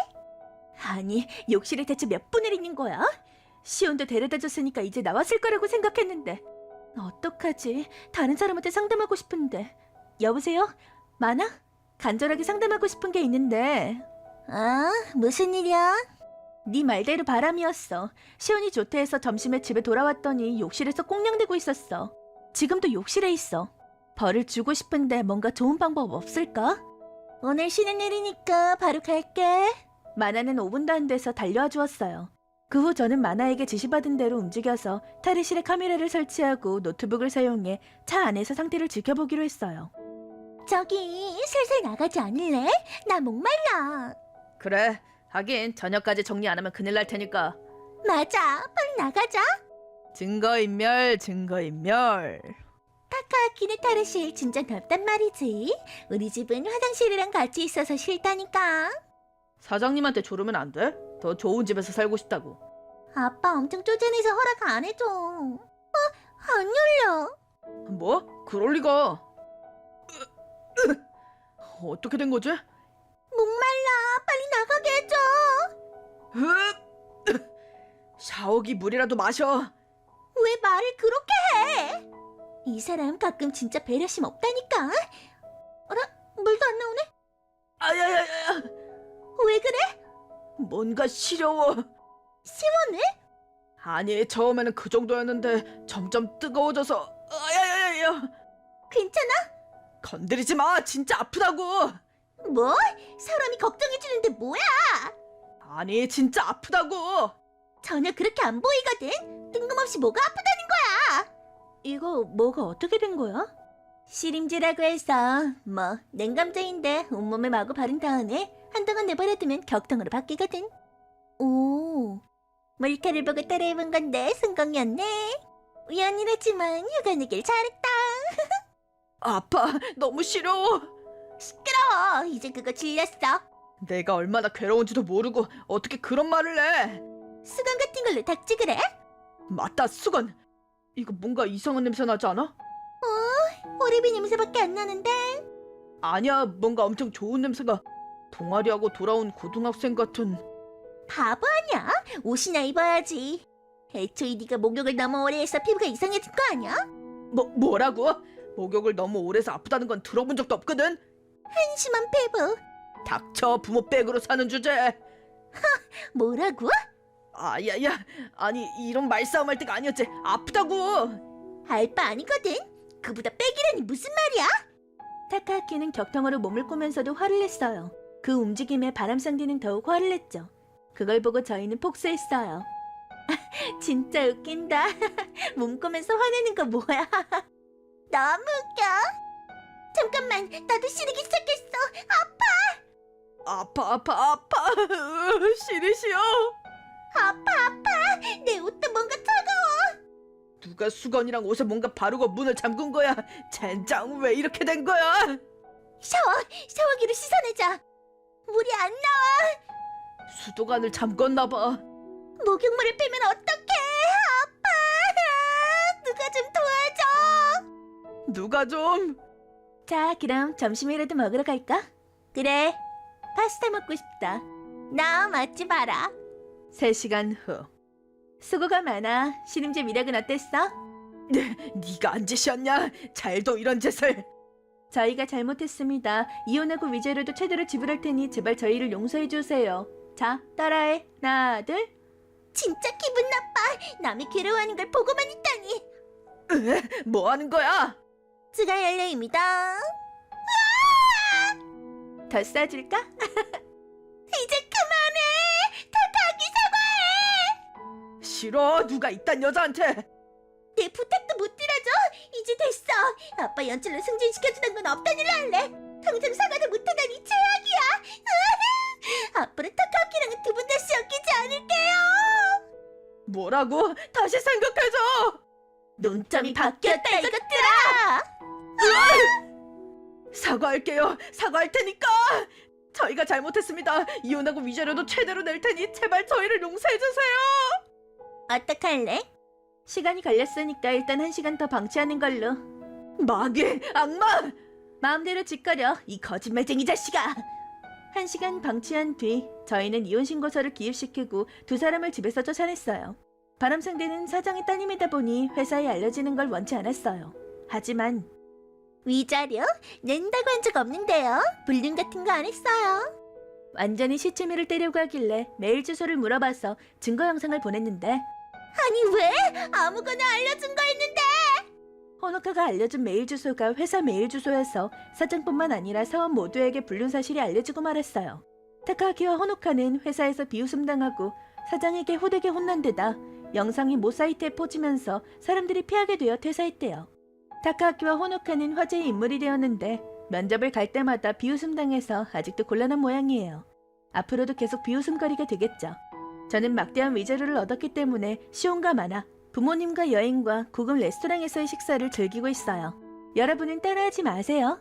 아니, 욕실에 대체 몇 분을 있는 거야? 시온도 데려다 줬으니까 이제 나왔을 거라고 생각했는데. 어떡하지? 다른 사람한테 상담하고 싶은데. 여보세요? 많아? 간절하게 상담하고 싶은 게 있는데. 무슨 일이야? 네 말대로 바람이었어. 시온이 좋대 해서 점심에 집에 돌아왔더니 욕실에서 꽁냥대고 있었어. 지금도 욕실에 있어. 벌을 주고 싶은데 뭔가 좋은 방법 없을까? 오늘 쉬는 날이니까 바로 갈게. 마나는 5분도 안 돼서 달려와 주었어요. 그 후 저는 마나에게 지시받은 대로 움직여서 탈의실에 카메라를 설치하고 노트북을 사용해 차 안에서 상태를 지켜보기로 했어요. 저기 슬슬 나가지 않을래? 나 목말라. 그래. 하긴 저녁까지 정리 안 하면 큰일 날 테니까. 맞아. 빨리 나가자. 증거인멸, 증거인멸. 타카아키네 탈의실 진짜 넓단 말이지. 우리 집은 화장실이랑 같이 있어서 싫다니까. 사장님한테 조르면 안 돼? 더 좋은 집에서 살고 싶다고. 아빠 엄청 쪼잔해서 허락 안 해줘. 안 열려. 뭐? 그럴 리가. 어떻게 된 거지? 목말라. 빨리 나가게 해줘. 샤워기 물이라도 마셔. 왜 말을 그렇게 해? 이 사람 가끔 진짜 배려심 없다니까. 어라? 물도 안 나오네? 아야야야. 왜 그래? 뭔가 시려워. 시원해? 아니, 처음에는 그 정도였는데 점점 뜨거워져서. 아야야야야. 괜찮아? 건드리지 마. 진짜 아프다고. 뭐? 사람이 걱정해주는데 뭐야? 아니, 진짜 아프다고. 전혀 그렇게 안 보이거든. 뜬금없이 뭐가 아프다는 거야. 이거 뭐가 어떻게 된 거야? 시림지라고 해서 뭐 냉감제인데 온몸에 마구 바른 다음에 한동안 내버려두면 격통으로 바뀌거든. 오, 몰카를 보고 따라해본 건데 성공이었네. 우연이라지만 휴가 내길 잘했다. 아파. 너무 시려워. 시끄러워. 이제 그거 질렸어. 내가 얼마나 괴로운지도 모르고 어떻게 그런 말을 해. 수건 같은 걸로 닦지 그래? 맞다, 수건. 이거 뭔가 이상한 냄새 나지 않아? 오리비 냄새밖에 안 나는데. 아니야, 뭔가 엄청 좋은 냄새가. 동아리하고 돌아온 고등학생 같은. 바보 아니야? 옷이나 입어야지. 애초에 네가 목욕을 너무 오래 해서 피부가 이상해진 거 아니야? 뭐라고? 목욕을 너무 오래 해서 아프다는 건 들어본 적도 없거든. 한심한 피부. 닥쳐, 부모 백으로 사는 주제. 뭐라고? 아야야, 아니 이런 말싸움 할 때가 아니었지. 아프다고. 알 바 아니거든. 그보다 빼기라니 무슨 말이야? 타카하키는 격통으로 몸을 꼬면서도 화를 냈어요. 그 움직임에 바람상디는 더욱 화를 냈죠. 그걸 보고 저희는 폭소했어요. 진짜 웃긴다. 몸 꼬면서 화내는 거 뭐야? 너무 웃겨. 잠깐만, 나도 시리기 시작했어. 아파. 시리시여. 아파. 내 옷도 뭔가 차가워. 누가 수건이랑 옷에 뭔가 바르고 문을 잠근 거야. 젠장, 왜 이렇게 된 거야? 샤워기로 씻어내자. 물이 안 나와. 수도관을 잠궜나 봐. 목욕물을 빼면 어떡해. 아파. 누가 좀 도와줘. 누가 좀. 자, 그럼 점심이라도 먹으러 갈까? 그래. 파스타 먹고 싶다. 나 맛집 알아. 3시간 후. 수고가 많아. 시림제 미력은 어땠어? 네가 안 짓이었냐? 잘도 이런 짓을. 저희가 잘못했습니다. 이혼하고 위자료도 최대로 지불할 테니 제발 저희를 용서해 주세요. 자, 따라해. 하나, 둘. 진짜 기분 나빠. 남이 괴로워하는 걸 보고만 있다니. 뭐 하는 거야? 스가 열려입니다. 더 싸줄까? 이제 그만해. 타카기 사과해. 싫어. 누가 이딴 여자한테. 내 부탁도 못 들어줘. 이제 됐어. 아빠 연출로 승진시켜주는 건 없단 일로 할래. 당장 사과도 못하다니 최악이야. 앞으로 타카키랑은 두 분 다시 엮이지 않을게요. 뭐라고? 다시 생각해줘. 논점이 바뀌었다 이것들아. 사과할게요. 사과할 테니까. 저희가 잘못했습니다. 이혼하고 위자료도 최대로 낼 테니 제발 저희를 용서해 주세요. 어떡할래? 시간이 걸렸으니까 일단 1시간 더 방치하는 걸로. 마귀, 악마. 마음대로 짓거려, 이 거짓말쟁이 자식아. 1시간 방치한 뒤 저희는 이혼 신고서를 기입시키고 두 사람을 집에서 쫓아냈어요. 바람상대는 사장의 따님이다 보니 회사에 알려지는 걸 원치 않았어요. 하지만 위자료? 낸다고 한 적 없는데요. 불륜 같은 거 안 했어요. 완전히 시치미를 떼려고 하길래 메일 주소를 물어봐서 증거 영상을 보냈는데 아니 왜? 아무거나 알려준 거였는데. 호노카가 알려준 메일 주소가 회사 메일 주소여서 사장뿐만 아니라 사원 모두에게 불륜 사실이 알려지고 말았어요. 타카하키와 호노카는 회사에서 비웃음 당하고 사장에게 호되게 혼난 데다 영상이 모 사이트에 퍼지면서 사람들이 피하게 되어 퇴사했대요. 타카아키와 호노카는 화제의 인물이 되었는데 면접을 갈 때마다 비웃음당해서 아직도 곤란한 모양이에요. 앞으로도 계속 비웃음거리가 되겠죠. 저는 막대한 위자료를 얻었기 때문에 시온과 만화, 부모님과 여행과 고급 레스토랑에서의 식사를 즐기고 있어요. 여러분은 따라하지 마세요.